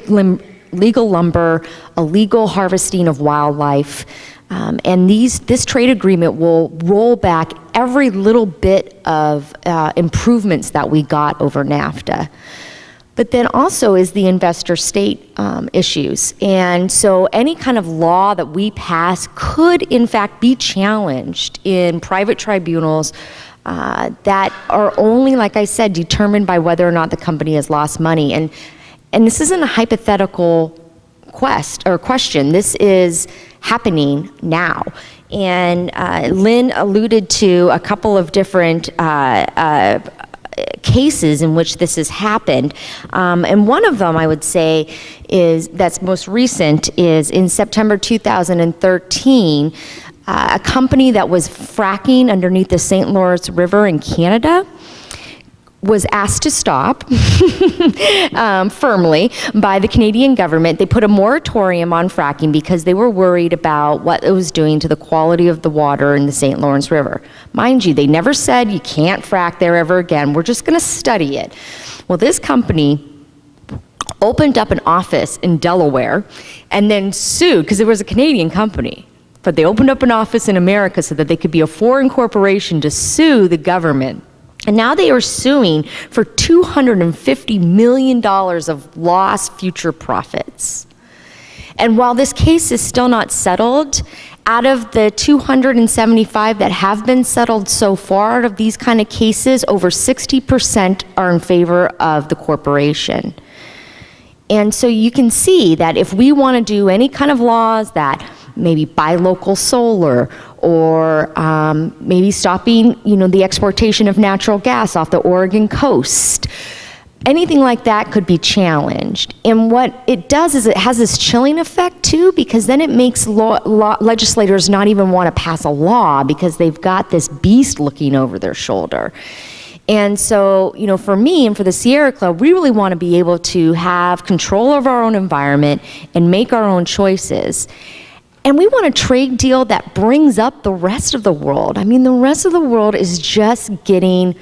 lumber, illegal harvesting of wildlife, and this trade agreement will roll back every little bit of improvements that we got over NAFTA. But then also is the investor-state issues. And so any kind of law that we pass could, in fact, be challenged in private tribunals that are only, like I said, determined by whether or not the company has lost money. And this isn't a hypothetical question. This is happening now. And Lynn alluded to a couple of different cases in which this has happened. And one of them, I would say, that's most recent, is in September 2013, a company that was fracking underneath the St. Lawrence River in Canada was asked to stop firmly by the Canadian government. They put a moratorium on fracking because they were worried about what it was doing to the quality of the water in the St. Lawrence River. Mind you, they never said you can't frack there ever again. We're just going to study it. Well, this company opened up an office in Delaware and then sued, because it was a Canadian company, but they opened up an office in America so that they could be a foreign corporation to sue the government. And now they are suing for $250 million of lost future profits. And while this case is still not settled, out of the 275 that have been settled so far out of these kind of cases, over 60% are in favor of the corporation. And so you can see that if we want to do any kind of laws that maybe buy local solar, or maybe stopping, the exportation of natural gas off the Oregon coast. Anything like that could be challenged. And what it does is it has this chilling effect too, because then it makes legislators not even want to pass a law because they've got this beast looking over their shoulder. And so, for me and for the Sierra Club, we really want to be able to have control of our own environment and make our own choices. And we want a trade deal that brings up the rest of the world. I mean, the rest of the world is just getting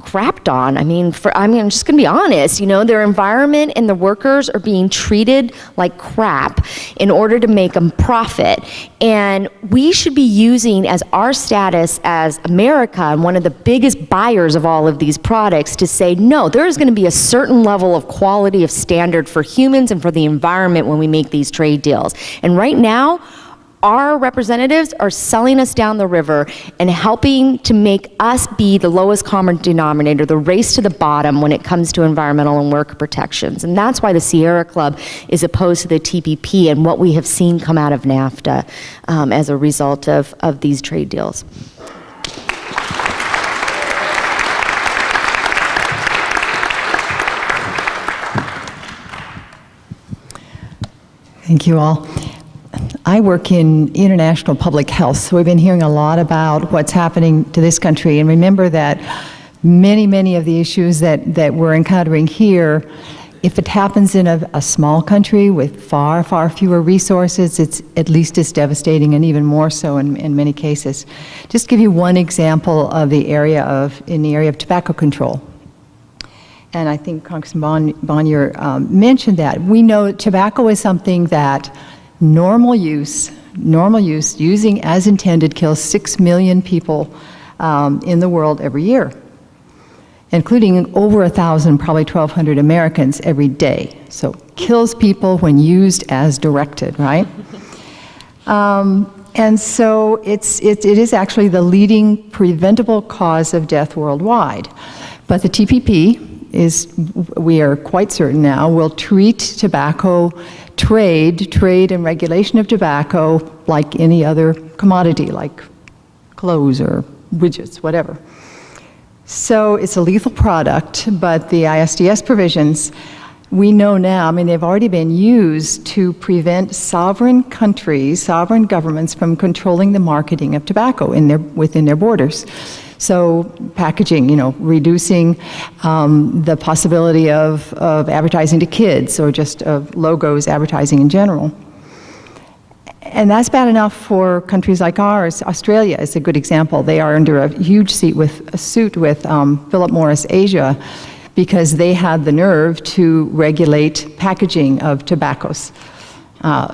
crapped on. I'm just going to be honest, their environment and the workers are being treated like crap in order to make them profit. And we should be using as our status as America and one of the biggest buyers of all of these products to say, no, there is going to be a certain level of quality of standard for humans and for the environment when we make these trade deals. And right now, our representatives are selling us down the river and helping to make us be the lowest common denominator, the race to the bottom when it comes to environmental and worker protections. And that's why the Sierra Club is opposed to the TPP and what we have seen come out of NAFTA as a result of these trade deals. Thank you all. I work in international public health, so we've been hearing a lot about what's happening to this country. And remember that many of the issues that we're encountering here, if it happens in a small country with far fewer resources, it's at least as devastating, and even more so in many cases. Just give you one example of the area of tobacco control. And I think Congressman Bonnier mentioned that. We know tobacco is something that normal use, using as intended, kills 6 million people in the world every year, including over 1,000, probably 1,200 Americans every day. So kills people when used as directed, right? And so it is actually the leading preventable cause of death worldwide. But the TPP we are quite certain now, will treat tobacco trade and regulation of tobacco like any other commodity, like clothes or widgets, whatever. So it's a lethal product, but the ISDS provisions, we know now, they've already been used to prevent sovereign countries, sovereign governments from controlling the marketing of tobacco within their borders. So packaging, reducing the possibility of advertising to kids or just of logos advertising in general. And that's bad enough for countries like ours. Australia is a good example. They are under a huge suit with Philip Morris Asia because they had the nerve to regulate packaging of tobaccos.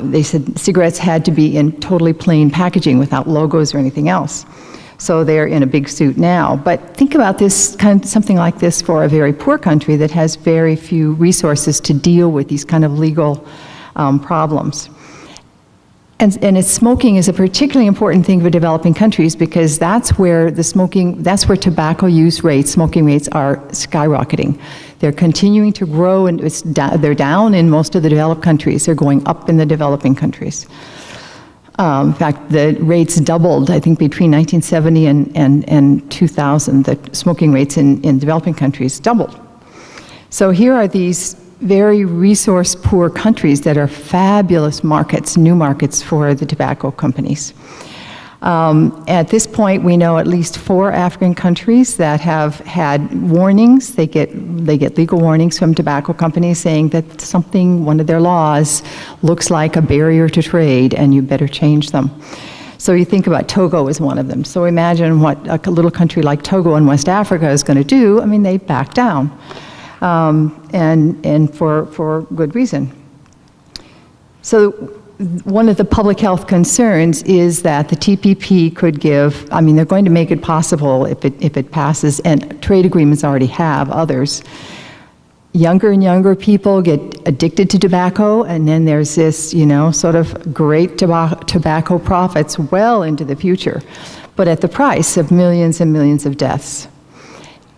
They said cigarettes had to be in totally plain packaging without logos or anything else. So they're in a big suit now. But think about this something like this for a very poor country that has very few resources to deal with these kind of legal problems. And smoking is a particularly important thing for developing countries because that's where tobacco use rates, smoking rates are skyrocketing. They're continuing to grow, and they're down in most of the developed countries. They're going up in the developing countries. In fact, the rates doubled, I think, between 1970 and 2000. The smoking rates in developing countries doubled. So here are these very resource-poor countries that are fabulous markets, new markets for the tobacco companies. At this point, we know at least 4 African countries that have had warnings. They get legal warnings from tobacco companies saying that one of their laws looks like a barrier to trade, and you better change them. So you think about Togo as one of them. So imagine what a little country like Togo in West Africa is going to do. They back down, and for good reason. So one of the public health concerns is that the TPP could give, they're going to make it possible if it passes, and trade agreements already have others. Younger and younger people get addicted to tobacco, and then there's this, sort of great tobacco profits well into the future, but at the price of millions and millions of deaths.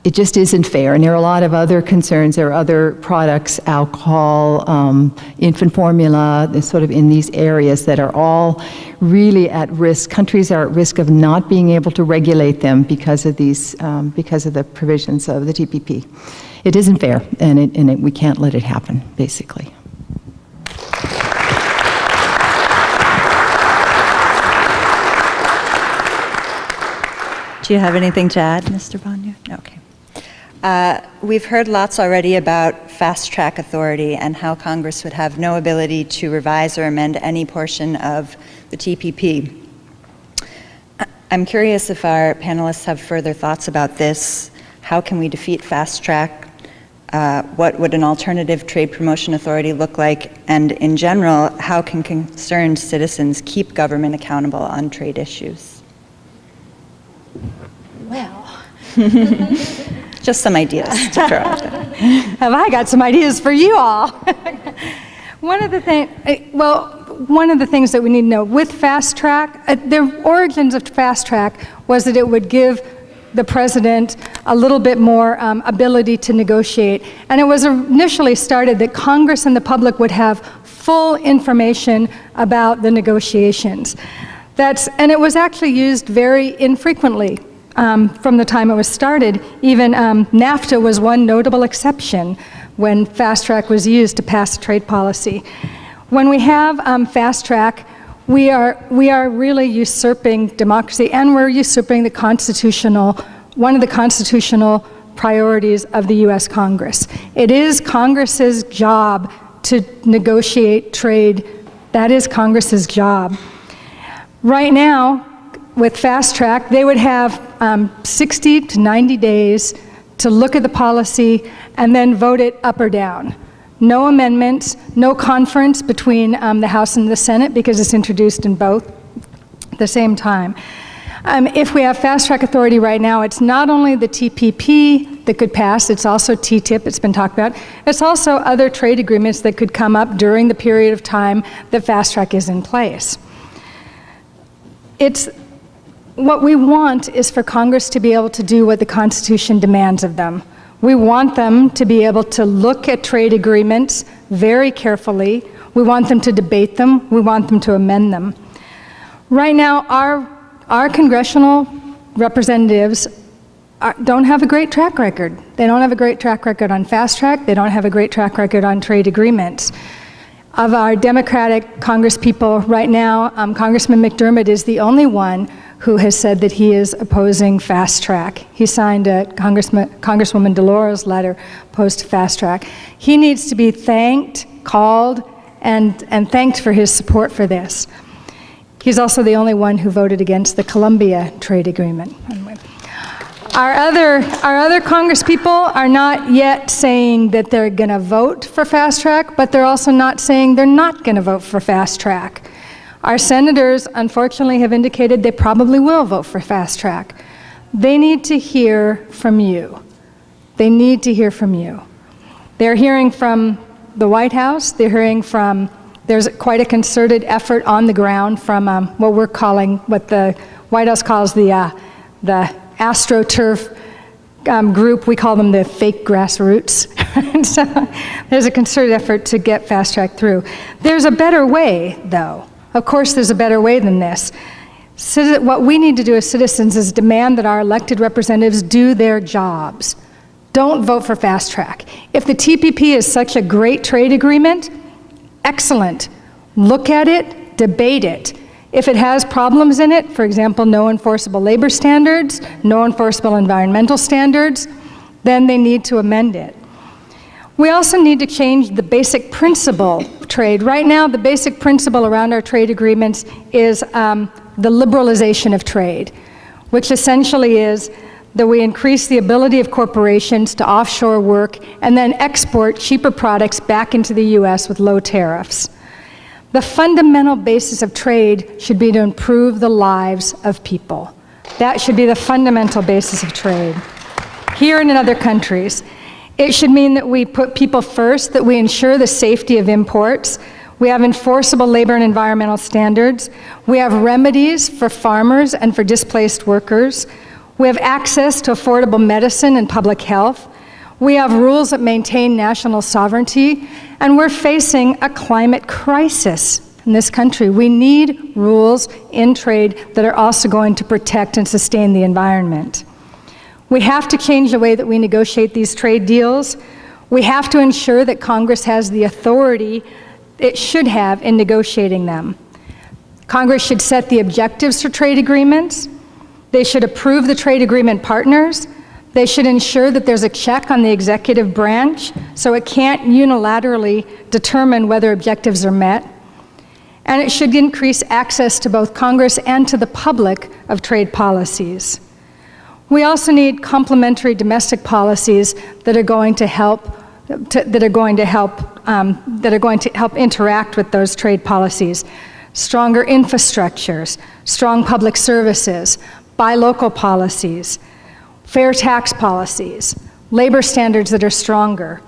it just isn't fair. And there are a lot of other concerns. There are other products, alcohol, infant formula, sort of in these areas that are all really at risk. Countries are at risk of not being able to regulate them because of these, because of the provisions of the TPP. It isn't fair, and we can't let it happen, basically. Do you have anything to add, Mr. Bonnier? Okay. We've heard lots already about fast-track authority and how Congress would have no ability to revise or amend any portion of the TPP. I'm curious if our panelists have further thoughts about this. How can we defeat fast-track? What would an alternative trade promotion authority look like? And in general, how can concerned citizens keep government accountable on trade issues? Well, Just some ideas to throw out there. have I got some ideas for you all? One of the things that we need to know with fast track, the origins of fast track was that it would give the president a little bit more ability to negotiate. And it was initially started that Congress and the public would have full information about the negotiations. And it was actually used very infrequently. From the time it was started. Even NAFTA was one notable exception when fast track was used to pass trade policy. When we have fast track, we are really usurping democracy, and we're usurping one of the constitutional priorities of the U.S. Congress. It is Congress's job to negotiate trade. That is Congress's job. Right now, with fast track, they would have 60 to 90 days to look at the policy and then vote it up or down. No amendments, no conference between the House and the Senate because it's introduced in both at the same time. If we have fast track authority right now, it's not only the TPP that could pass, it's also TTIP, it's been talked about. It's also other trade agreements that could come up during the period of time that fast track is in place. What we want is for Congress to be able to do what the Constitution demands of them. We want them to be able to look at trade agreements very carefully. We want them to debate them. We want them to amend them. Right now, our congressional representatives don't have a great track record. They don't have a great track record on fast track. They don't have a great track record on trade agreements. Of our Democratic congresspeople right now, Congressman McDermott is the only one who has said that he is opposing fast track. He signed a Congresswoman Delores letter opposed to fast track. He needs to be thanked, called, and thanked for his support for this. He's also the only one who voted against the Colombia trade agreement. Our other congresspeople are not yet saying that they're going to vote for fast track, but they're also not saying they're not going to vote for fast track. Our senators, unfortunately, have indicated they probably will vote for fast track. They need to hear from you. They need to hear from you. They're hearing from the White House. They're hearing from, there's quite a concerted effort on the ground from what the White House calls the AstroTurf group. We call them the fake grassroots. And so there's a concerted effort to get fast track through. There's a better way, though. Of course, there's a better way than this. What we need to do as citizens is demand that our elected representatives do their jobs. Don't vote for fast track. If the TPP is such a great trade agreement, excellent. Look at it, debate it. If it has problems in it, for example, no enforceable labor standards, no enforceable environmental standards, then they need to amend it. We also need to change the basic principle of trade. Right now, the basic principle around our trade agreements is the liberalization of trade, which essentially is that we increase the ability of corporations to offshore work and then export cheaper products back into the U.S. with low tariffs. The fundamental basis of trade should be to improve the lives of people. That should be the fundamental basis of trade. Here and in other countries, it should mean that we put people first, that we ensure the safety of imports. We have enforceable labor and environmental standards. We have remedies for farmers and for displaced workers. We have access to affordable medicine and public health. We have rules that maintain national sovereignty, and we're facing a climate crisis in this country. We need rules in trade that are also going to protect and sustain the environment. We have to change the way that we negotiate these trade deals. We have to ensure that Congress has the authority it should have in negotiating them. Congress should set the objectives for trade agreements. They should approve the trade agreement partners. They should ensure that there's a check on the executive branch so it can't unilaterally determine whether objectives are met. And it should increase access to both Congress and to the public of trade policies. We also need complementary domestic policies that are going to help interact with those trade policies. Stronger infrastructures, strong public services, buy local policies, fair tax policies, labor standards that are stronger.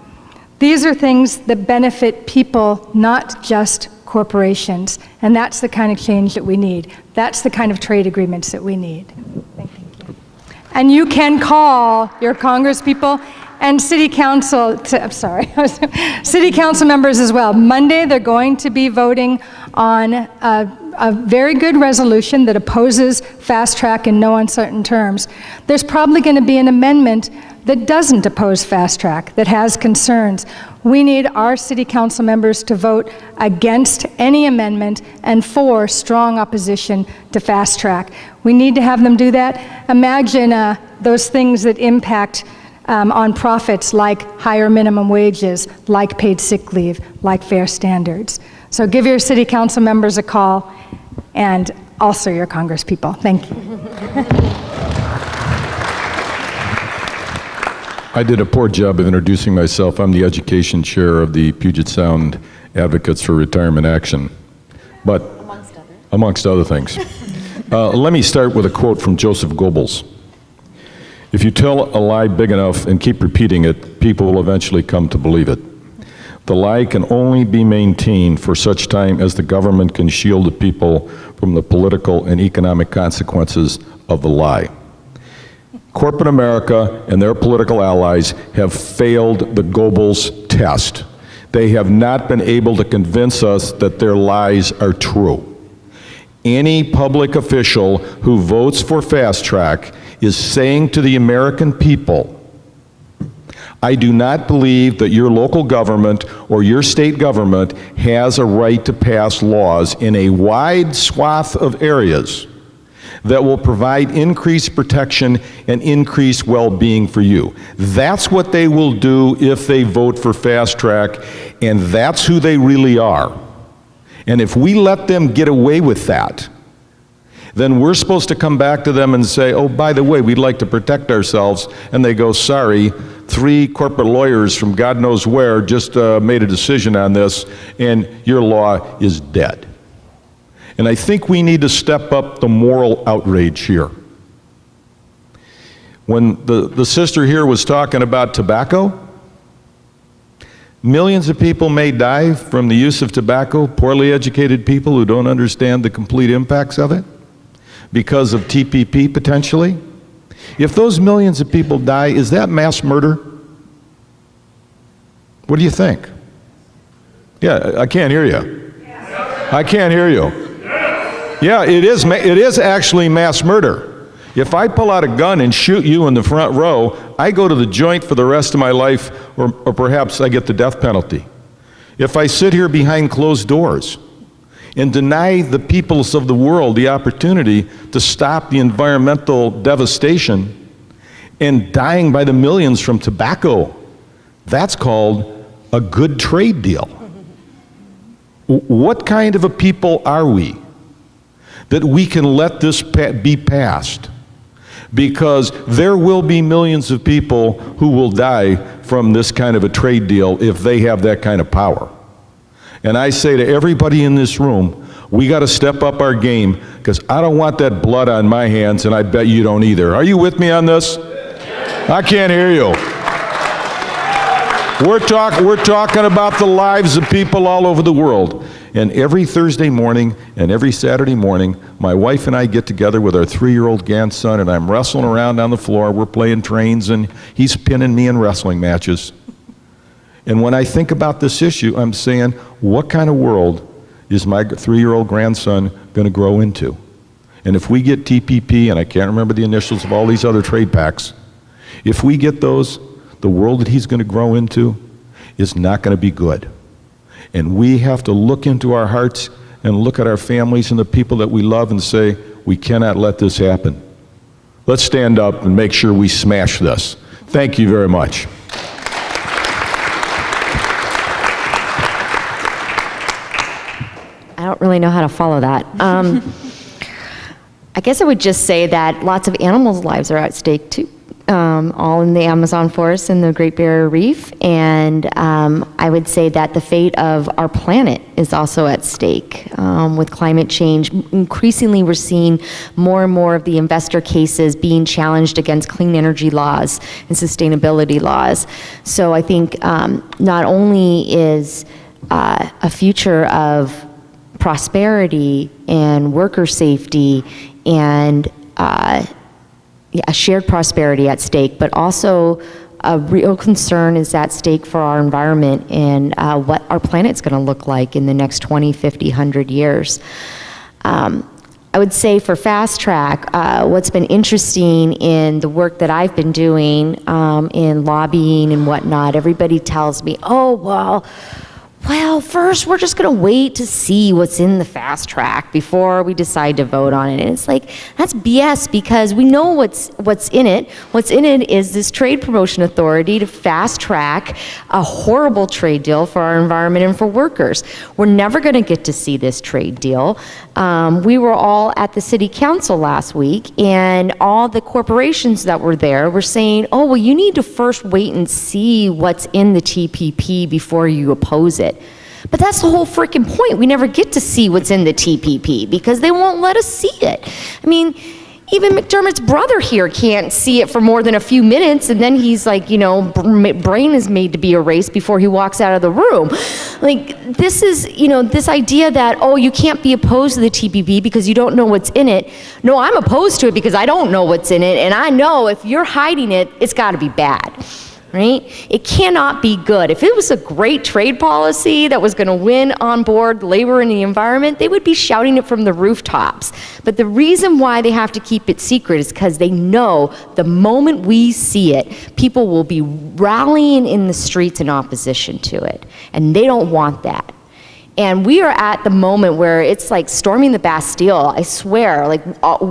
These are things that benefit people, not just corporations, and that's the kind of change that we need. That's the kind of trade agreements that we need. Thank you. And you can call your congresspeople and city council members as well. Monday, they're going to be voting on a very good resolution that opposes fast track in no uncertain terms. There's probably going to be an amendment that doesn't oppose fast track, that has concerns. We need our city council members to vote against any amendment and for strong opposition to fast track. We need to have them do that. Imagine those things that impact on profits, like higher minimum wages, like paid sick leave, like fair standards. So give your city council members a call, and also your congresspeople. Thank you. I did a poor job of introducing myself. I'm the education chair of the Puget Sound Advocates for Retirement Action, but amongst other things. Let me start with a quote from Joseph Goebbels. If you tell a lie big enough and keep repeating it, people will eventually come to believe it. The lie can only be maintained for such time as the government can shield the people from the political and economic consequences of the lie. Corporate America and their political allies have failed the Goebbels test. They have not been able to convince us that their lies are true. Any public official who votes for fast track is saying to the American people, I do not believe that your local government or your state government has a right to pass laws in a wide swath of areas that will provide increased protection and increased well-being for you. That's what they will do if they vote for fast track, and that's who they really are. And if we let them get away with that, then we're supposed to come back to them and say, oh, by the way, we'd like to protect ourselves. And they go, sorry, 3 corporate lawyers from God knows where just made a decision on this, and your law is dead. And I think we need to step up the moral outrage here. When the sister here was talking about tobacco, millions of people may die from the use of tobacco, poorly educated people who don't understand the complete impacts of it, because of TPP potentially. If those millions of people die, is that mass murder? What do you think? Yeah, I can't hear you. I can't hear you. Yeah, it is actually mass murder. If I pull out a gun and shoot you in the front row, I go to the joint for the rest of my life, or perhaps I get the death penalty. If I sit here behind closed doors and deny the peoples of the world the opportunity to stop the environmental devastation and dying by the millions from tobacco, that's called a good trade deal. What kind of a people are we that we can let this be passed? Because there will be millions of people who will die from this kind of a trade deal if they have that kind of power. And I say to everybody in this room, we got to step up our game, because I don't want that blood on my hands, and I bet you don't either. Are you with me on this? I can't hear you. We're talking about the lives of people all over the world. And every Thursday morning and every Saturday morning, my wife and I get together with our 3-year-old grandson, and I'm wrestling around on the floor. We're playing trains, and he's pinning me in wrestling matches. And when I think about this issue, I'm saying, what kind of world is my 3-year-old grandson going to grow into? And if we get TPP, and I can't remember the initials of all these other trade pacts, if we get those, the world that he's going to grow into is not going to be good. And we have to look into our hearts and look at our families and the people that we love and say, we cannot let this happen. Let's stand up and make sure we smash this. Thank you very much. I don't really know how to follow that. I guess I would just say that lots of animals' lives are at stake too, all in the Amazon forest and the Great Barrier Reef. And I would say that the fate of our planet is also at stake with climate change. Increasingly, we're seeing more and more of the investor cases being challenged against clean energy laws and sustainability laws. So I think not only is a future of prosperity and worker safety and a shared prosperity at stake, but also a real concern is at stake for our environment and what our planet's going to look like in the next 20, 50, 100 years. I would say for Fast Track, what's been interesting in the work that I've been doing in lobbying and whatnot, everybody tells me, oh, well, first we're just going to wait to see what's in the Fast Track before we decide to vote on it. And it's like, that's BS, because we know what's in it. What's in it is this trade promotion authority to fast track a horrible trade deal for our environment and for workers. We're never going to get to see this trade deal. We were all at the city council last week, and all the corporations that were there were saying, oh, well, you need to first wait and see what's in the TPP before you oppose it. But that's the whole freaking point. We never get to see what's in the TPP because they won't let us see it. I mean, even McDermott's brother here can't see it for more than a few minutes, and then he's like, brain is made to be erased before he walks out of the room. Like, this is, this idea that, oh, you can't be opposed to the TPP because you don't know what's in it. No, I'm opposed to it because I don't know what's in it, and I know if you're hiding it, it's got to be bad. Right? It cannot be good. If it was a great trade policy that was going to win on board labor and the environment, they would be shouting it from the rooftops. But the reason why they have to keep it secret is because they know the moment we see it, people will be rallying in the streets in opposition to it. And they don't want that. And we are at the moment where it's like storming the Bastille, I swear. Like,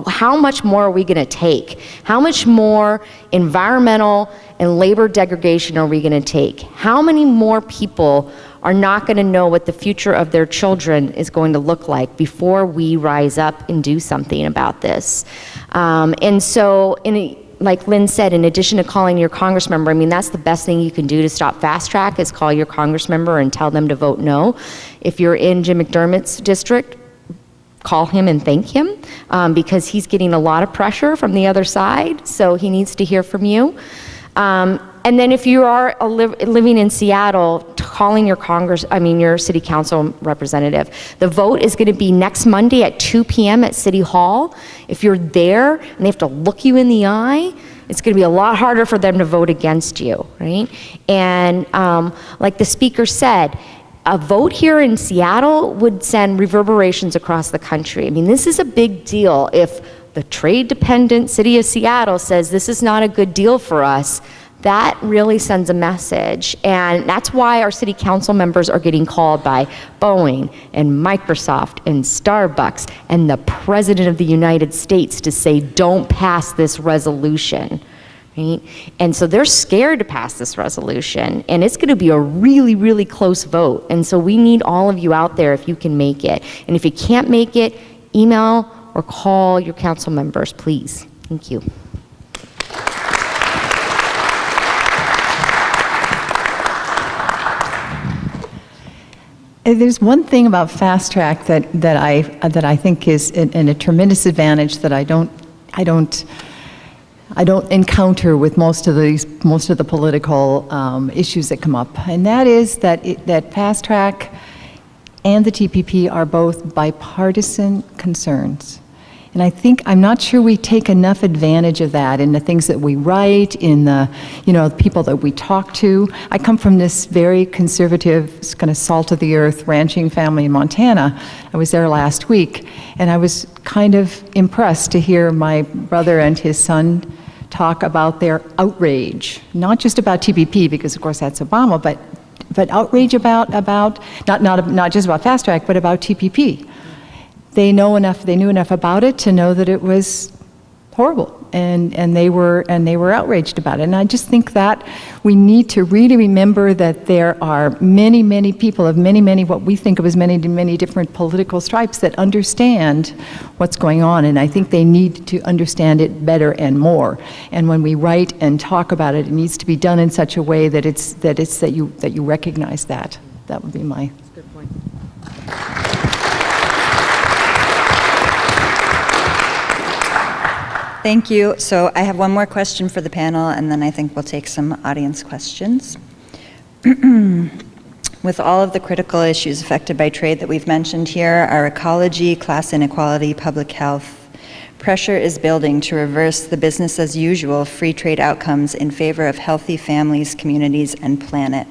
how much more are we going to take? How much more environmental and labor degradation are we going to take? How many more people are not going to know what the future of their children is going to look like before we rise up and do something about this? And so, like Lynn said, in addition to calling your Congress member, I mean, that's the best thing you can do to stop Fast Track is call your Congress member and tell them to vote no. If you're in Jim McDermott's district, call him and thank him because he's getting a lot of pressure from the other side, so he needs to hear from you. And then if you are living in Seattle, calling your city council representative. The vote is going to be next Monday at 2 p.m. at City Hall. If you're there and they have to look you in the eye, it's going to be a lot harder for them to vote against you, right? And like the speaker said, a vote here in Seattle would send reverberations across the country. I mean, this is a big deal. If the trade-dependent city of Seattle says this is not a good deal for us, that really sends a message. And that's why our city council members are getting called by Boeing and Microsoft and Starbucks and the President of the United States to say, don't pass this resolution. Right? And so they're scared to pass this resolution, and it's going to be a really, really close vote. And so we need all of you out there if you can make it. And if you can't make it, email or call your council members, please. Thank you. There's one thing about Fast Track that I think is a tremendous advantage that I don't encounter with most of the political issues that come up, and that is that Fast Track and the TPP are both bipartisan concerns. And I'm not sure we take enough advantage of that in the things that we write, in the, people that we talk to. I come from this very conservative, kind of salt of the earth ranching family in Montana. I was there last week, and I was kind of impressed to hear my brother and his son talk about their outrage, not just about TPP, because of course that's Obama, but outrage about not just about fast track, but about TPP. They knew enough about it to know that it was horrible, and they were outraged about it. And I just think that we need to really remember that there are many, many people of many, what we think of as many different political stripes that understand what's going on, and I think they need to understand it better and more. And when we write and talk about it, it needs to be done in such a way that you recognize that. That would be my. That's a good point. Thank you. So I have one more question for the panel, and then I think we'll take some audience questions. With all of the critical issues affected by trade that we've mentioned here, our ecology, class inequality, public health, pressure is building to reverse the business as usual free trade outcomes in favor of healthy families, communities, and planet.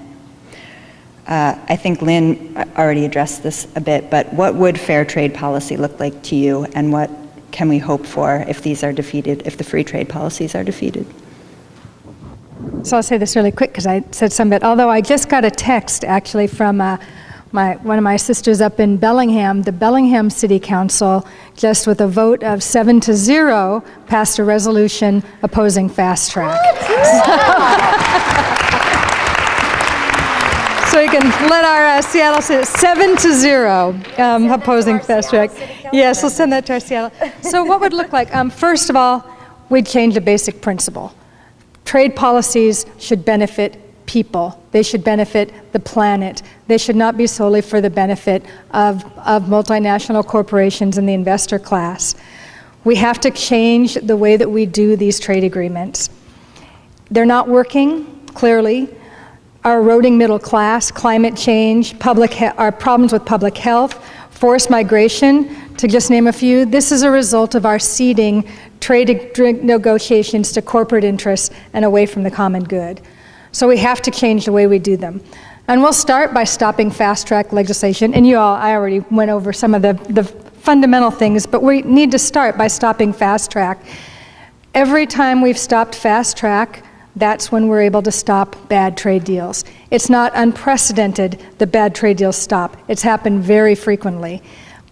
I think Lynn already addressed this a bit, but what would fair trade policy look like to you, and what can we hope for if these are defeated, if the free trade policies are defeated? So I'll say this really quick because I said some bit. Although I just got a text actually from one of my sisters up in Bellingham. The Bellingham City Council, just with a vote of 7-0, passed a resolution opposing fast track. So you can let our Seattle citizens, 7-0, opposing fast track. Yes, we'll send that to our Seattle. So what would it look like? First of all, we'd change a basic principle. Trade policies should benefit people. They should benefit the planet. They should not be solely for the benefit of multinational corporations and the investor class. We have to change the way that we do these trade agreements. They're not working, clearly. Our eroding middle class, climate change, our problems with public health, forced migration, to just name a few. This is a result of our ceding trade negotiations to corporate interests and away from the common good. So we have to change the way we do them. And we'll start by stopping fast track legislation. And I already went over some of the fundamental things, but we need to start by stopping fast track. Every time we've stopped fast track, that's when we're able to stop bad trade deals. It's not unprecedented that bad trade deals stop. It's happened very frequently.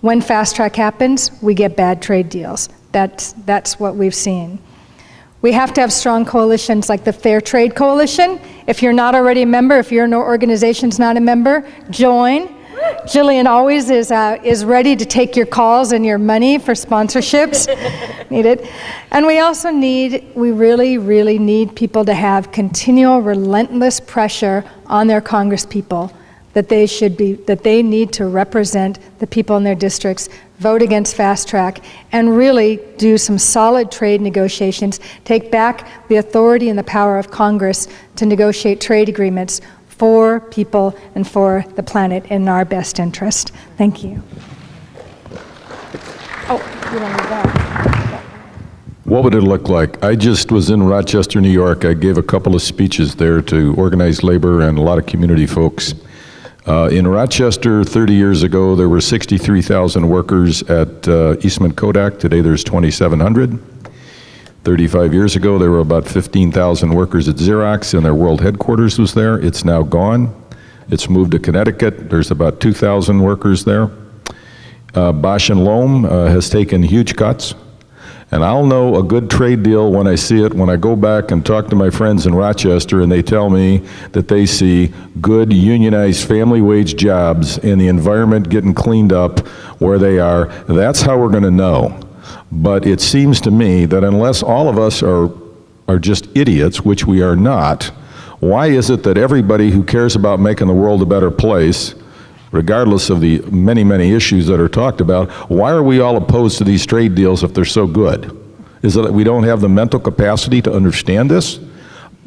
When fast track happens, we get bad trade deals. That's what we've seen. We have to have strong coalitions like the Fair Trade Coalition. If you're not already a member, if your organization's not a member, join. Jillian always is ready to take your calls and your money for sponsorships. Need it. And we really, really need people to have continual, relentless pressure on their congresspeople that they need to represent the people in their districts, vote against fast track, and really do some solid trade negotiations, take back the authority and the power of Congress to negotiate trade agreements for people and for the planet in our best interest. Thank you. Oh, you want to do that? What would it look like? I just was in Rochester, New York. I gave a couple of speeches there to organized labor and a lot of community folks. In Rochester, 30 years ago, there were 63,000 workers at Eastman Kodak. Today, there's 2,700. 35 years ago, there were about 15,000 workers at Xerox, and their world headquarters was there. It's now gone. It's moved to Connecticut. There's about 2,000 workers there. Bosch and Lohm has taken huge cuts. And I'll know a good trade deal when I see it, when I go back and talk to my friends in Rochester and they tell me that they see good unionized family wage jobs and the environment getting cleaned up where they are. That's how we're going to know. But it seems to me that unless all of us are just idiots, which we are not, why is it that everybody who cares about making the world a better place, regardless of the many, many issues that are talked about, why are we all opposed to these trade deals if they're so good? Is it that we don't have the mental capacity to understand this?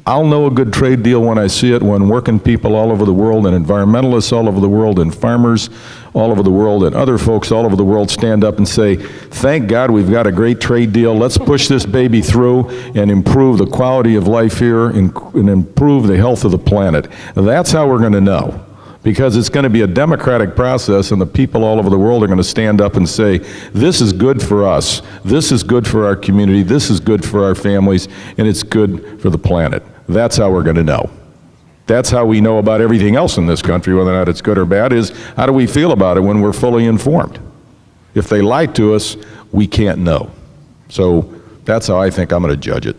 I'll know a good trade deal when I see it, when working people all over the world and environmentalists all over the world and farmers all over the world and other folks all over the world stand up and say, thank God we've got a great trade deal. Let's push this baby through and improve the quality of life here and improve the health of the planet. That's how we're going to know. Because it's going to be a democratic process, and the people all over the world are going to stand up and say, this is good for us, this is good for our community, this is good for our families, and it's good for the planet. That's how we're going to know. That's how we know about everything else in this country, whether or not it's good or bad, is how do we feel about it when we're fully informed? If they lie to us, we can't know. So that's how I think I'm going to judge it.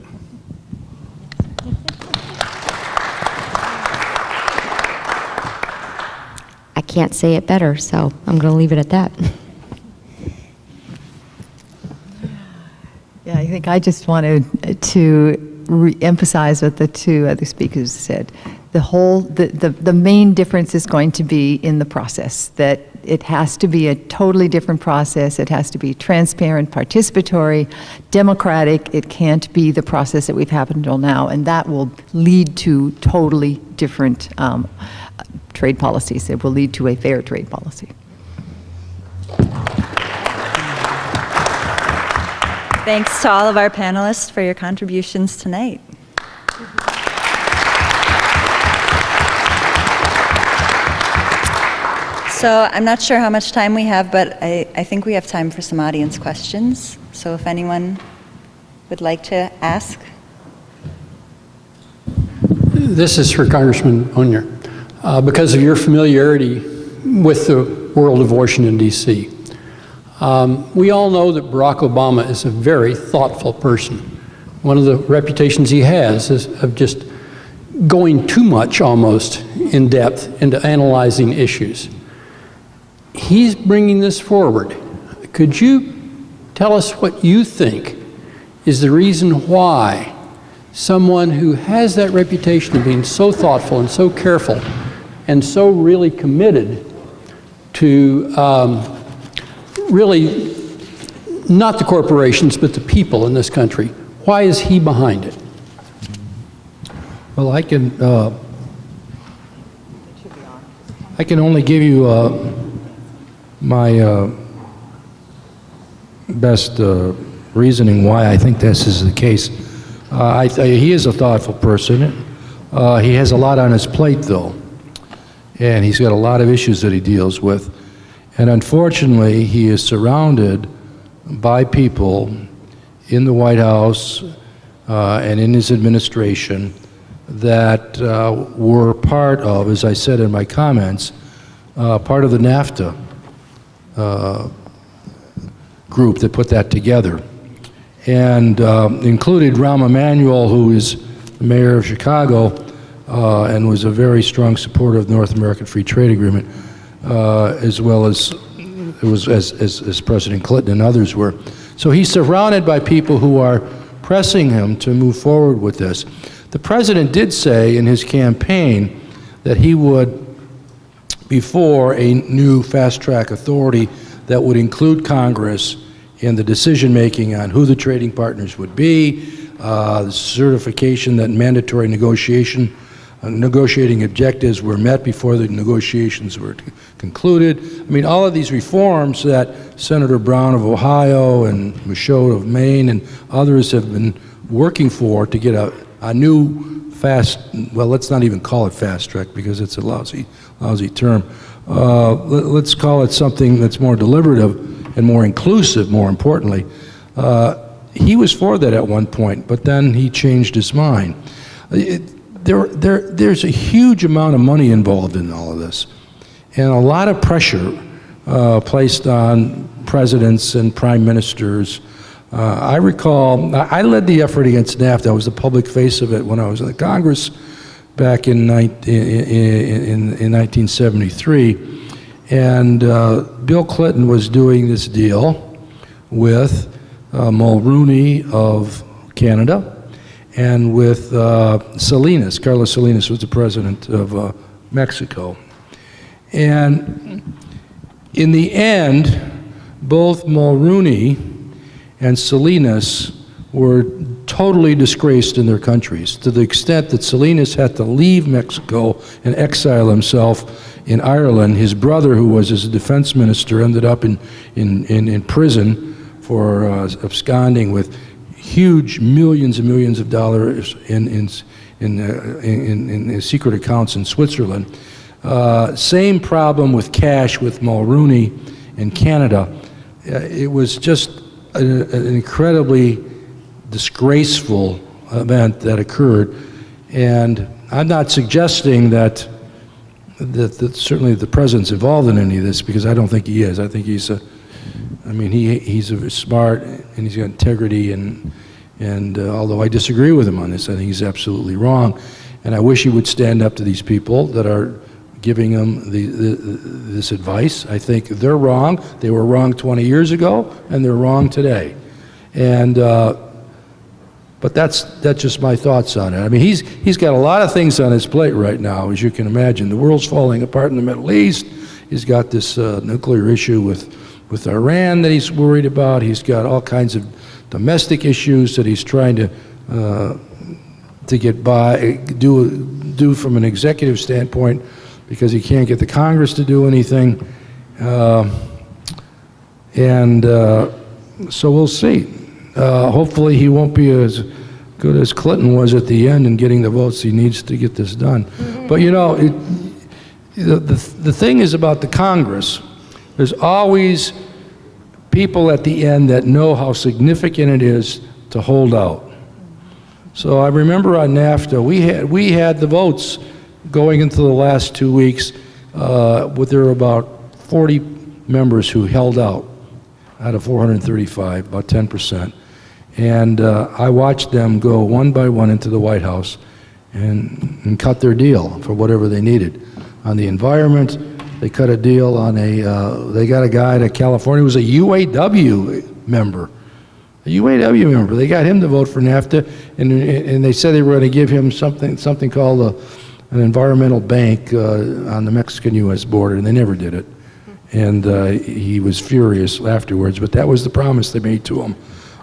I can't say it better, so I'm going to leave it at that. Yeah, I think I just wanted to re-emphasize what the two other speakers said. The main difference is going to be in the process, that it has to be a totally different process. It has to be transparent, participatory, democratic. It can't be the process that we've had until now, and that will lead to totally different trade policies. It will lead to a fair trade policy. Thanks to all of our panelists for your contributions tonight. So I'm not sure how much time we have, but I think we have time for some audience questions. So if anyone would like to ask. This is for Congressman Onier. Because of your familiarity with the world of Washington, D.C., we all know that Barack Obama is a very thoughtful person. One of the reputations he has is of just going too much almost in depth into analyzing issues. He's bringing this forward. Could you tell us what you think is the reason why someone who has that reputation of being so thoughtful and so careful and so really committed to really not the corporations but the people in this country, why is he behind it? Well, I can only give you my best reasoning why I think this is the case. He is a thoughtful person. He has a lot on his plate, though, and he's got a lot of issues that he deals with. And unfortunately, he is surrounded by people in the White House and in his administration that were part of, as I said in my comments, part of the NAFTA group that put that together, and included Rahm Emanuel, who is the mayor of Chicago and was a very strong supporter of the North American Free Trade Agreement, as well as as President Clinton and others were. So he's surrounded by people who are pressing him to move forward with this. The president did say in his campaign that he would, before a new fast-track authority that would include Congress in the decision-making on who the trading partners would be, the certification that mandatory negotiating objectives were met before the negotiations were concluded. I mean, all of these reforms that Senator Brown of Ohio and Michaud of Maine and others have been working for to get a new well, let's not even call it fast track because it's a lousy term. Let's call it something that's more deliberative and more inclusive, more importantly. He was for that at one point, but then he changed his mind. There's a huge amount of money involved in all of this, and a lot of pressure placed on presidents and prime ministers. I recall, I led the effort against NAFTA. I was the public face of it when I was in the Congress back in 1973. And Bill Clinton was doing this deal with Mulroney of Canada and with Salinas. Carlos Salinas was the president of Mexico. And in the end, both Mulroney and Salinas were totally disgraced in their countries, to the extent that Salinas had to leave Mexico and exile himself in Ireland. His brother, who was his defense minister, ended up in prison for absconding with huge millions and millions of dollars in secret accounts in Switzerland. Same problem with cash with Mulrooney in Canada. It was just an incredibly disgraceful event that occurred, and I'm not suggesting that certainly the president's involved in any of this, because I don't think he is. I think he's a smart and he's got integrity, and although I disagree with him on this, I think he's absolutely wrong, and I wish he would stand up to these people that are giving him this advice. I think they're wrong. They were wrong 20 years ago, and they're wrong today. And but that's just my thoughts on it. I mean, he's got a lot of things on his plate right now, as you can imagine. The world's falling apart in the Middle East. He's got this nuclear issue with Iran that he's worried about. He's got all kinds of domestic issues that he's trying to get by, do from an executive standpoint, because he can't get the Congress to do anything. So we'll see. Hopefully he won't be as good as Clinton was at the end in getting the votes he needs to get this done. But you know, the thing is about the Congress, there's always people at the end that know how significant it is to hold out. So I remember on NAFTA, we had the votes going into the last 2 weeks, there were about 40 members who held out of 435, about 10%. And I watched them go one by one into the White House and cut their deal for whatever they needed. On the environment, they cut a deal on they got a guy to California who was a UAW member. A UAW member. They got him to vote for NAFTA, and they said they were going to give him something called an environmental bank on the Mexican-U.S. border, and they never did it. And he was furious afterwards, but that was the promise they made to him.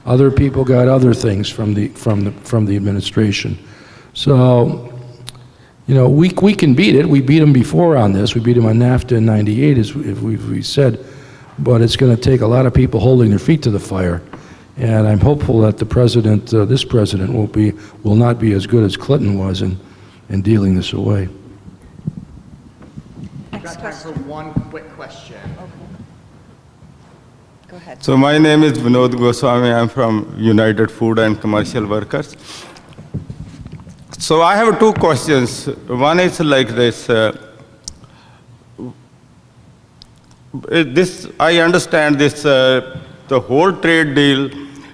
Other people got other things from the administration. So, you know, we can beat it. We beat them before on this. We beat them on NAFTA in '98, as we said, but it's going to take a lot of people holding their feet to the fire. And I'm hopeful that this president will not be as good as Clinton was in dealing this away. Got time for one quick question. Go ahead. So my name is Vinod Goswami. I'm from United Food and Commercial Workers. So I have two questions. One is like this. I understand this. The whole trade deal,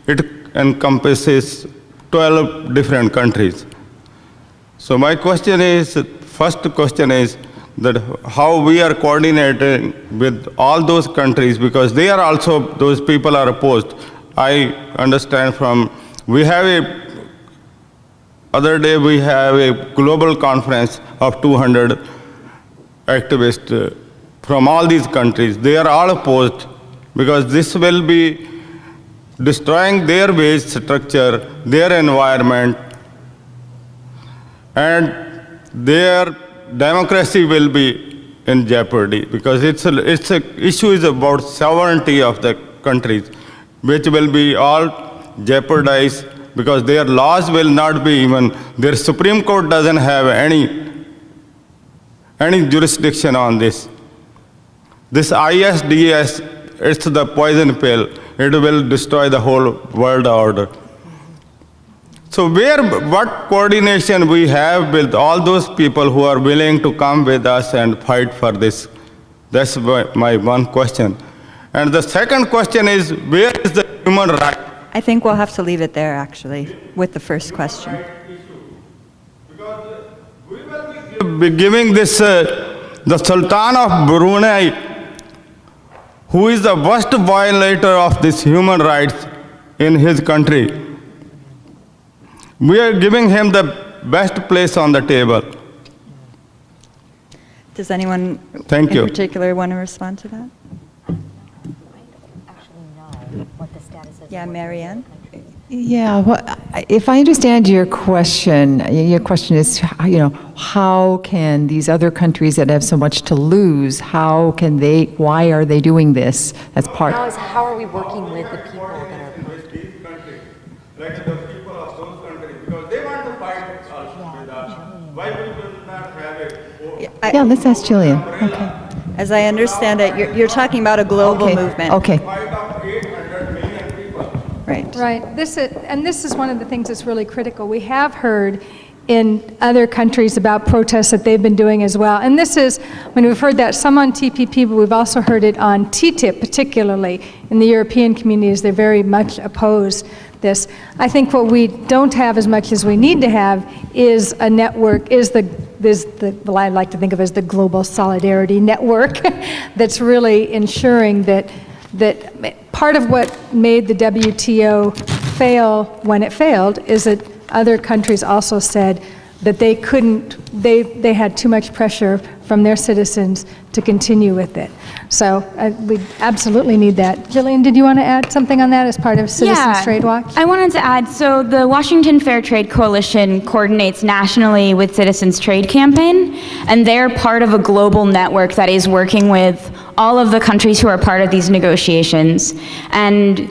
it encompasses 12 different countries. So my question is, first question is that how we are coordinating with all those countries, because they are also, those people are opposed. I understand other day we have a global conference of 200 activists from all these countries. They are all opposed because this will be destroying their wage structure, their environment, and their democracy will be in jeopardy, because it's a issue is about sovereignty of the countries, which will be all jeopardized because their laws will not be even, their Supreme Court doesn't have any jurisdiction on this. This ISDS, it's the poison pill. It will destroy the whole world order. So what coordination we have with all those people who are willing to come with us and fight for this? That's my one question. And the second question is, where is the human right? I think we'll have to leave it there, actually, with the first question. Because we will be giving this, the Sultan of Brunei, who is the worst violator of this human rights in his country. We are giving him the best place on the table. Does anyone Thank in you. particular want to respond to that? Actually know what the status is. Yeah, Marianne? Yeah, well, if I understand your question is, how can these other countries that have so much to lose, why are they doing this? That's part. How are we working with the people that are These countries, like the people of those countries, because they want to fight us with us. Why we will not have it? Yeah, let's ask Jillian. Okay. As I understand it, you're talking about a global movement. Okay. Fight of 800 million people. Right. Right. This is one of the things that's really critical. We have heard in other countries about protests that they've been doing as well. And this is, when we've heard that some on TPP, but we've also heard it on TTIP, particularly in the European communities, they very much oppose this. I think what we don't have as much as we need to have is a network, well, I like to think of as the global solidarity network that's really ensuring that part of what made the WTO fail when it failed is that other countries also said that they couldn't, they had too much pressure from their citizens to continue with it. So we absolutely need that. Jillian, did you want to add something on that as part of Citizens Trade Watch? I wanted to add, so the Washington Fair Trade Coalition coordinates nationally with Citizens Trade Campaign, and they're part of a global network that is working with all of the countries who are part of these negotiations. And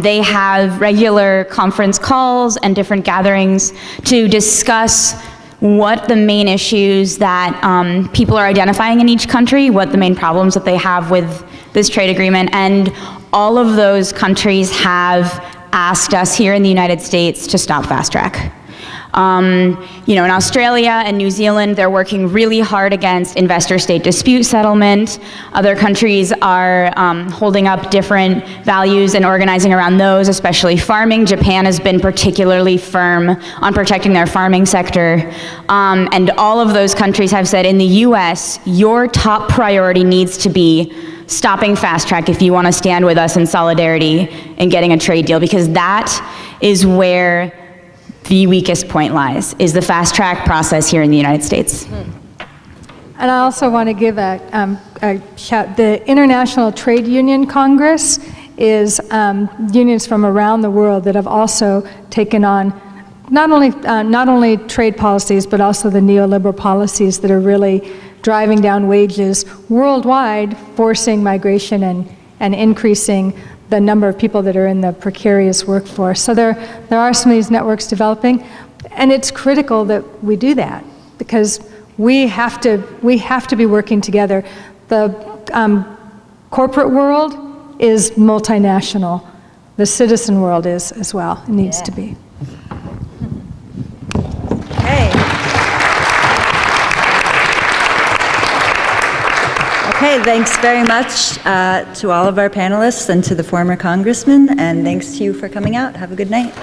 they have regular conference calls and different gatherings to discuss what the main issues that people are identifying in each country, what the main problems that they have with this trade agreement, and all of those countries have asked us here in the United States to stop fast track. In Australia and New Zealand, they're working really hard against investor-state dispute settlement. Other countries are holding up different values and organizing around those, especially farming. Japan has been particularly firm on protecting their farming sector. And all of those countries have said, in the US, your top priority needs to be stopping fast track if you want to stand with us in solidarity in getting a trade deal, because that is where the weakest point lies, is the fast track process here in the United States. And I also want to give a shout. The International Trade Union Congress is unions from around the world that have also taken on not only trade policies, but also the neoliberal policies that are really driving down wages worldwide, forcing migration and increasing the number of people that are in the precarious workforce. So there are some of these networks developing, and it's critical that we do that, because we have to be working together. The corporate world is multinational. The citizen world is as well. It needs to be. Okay, thanks very much to all of our panelists and to the former congressman, and thanks to you for coming out. Have a good night.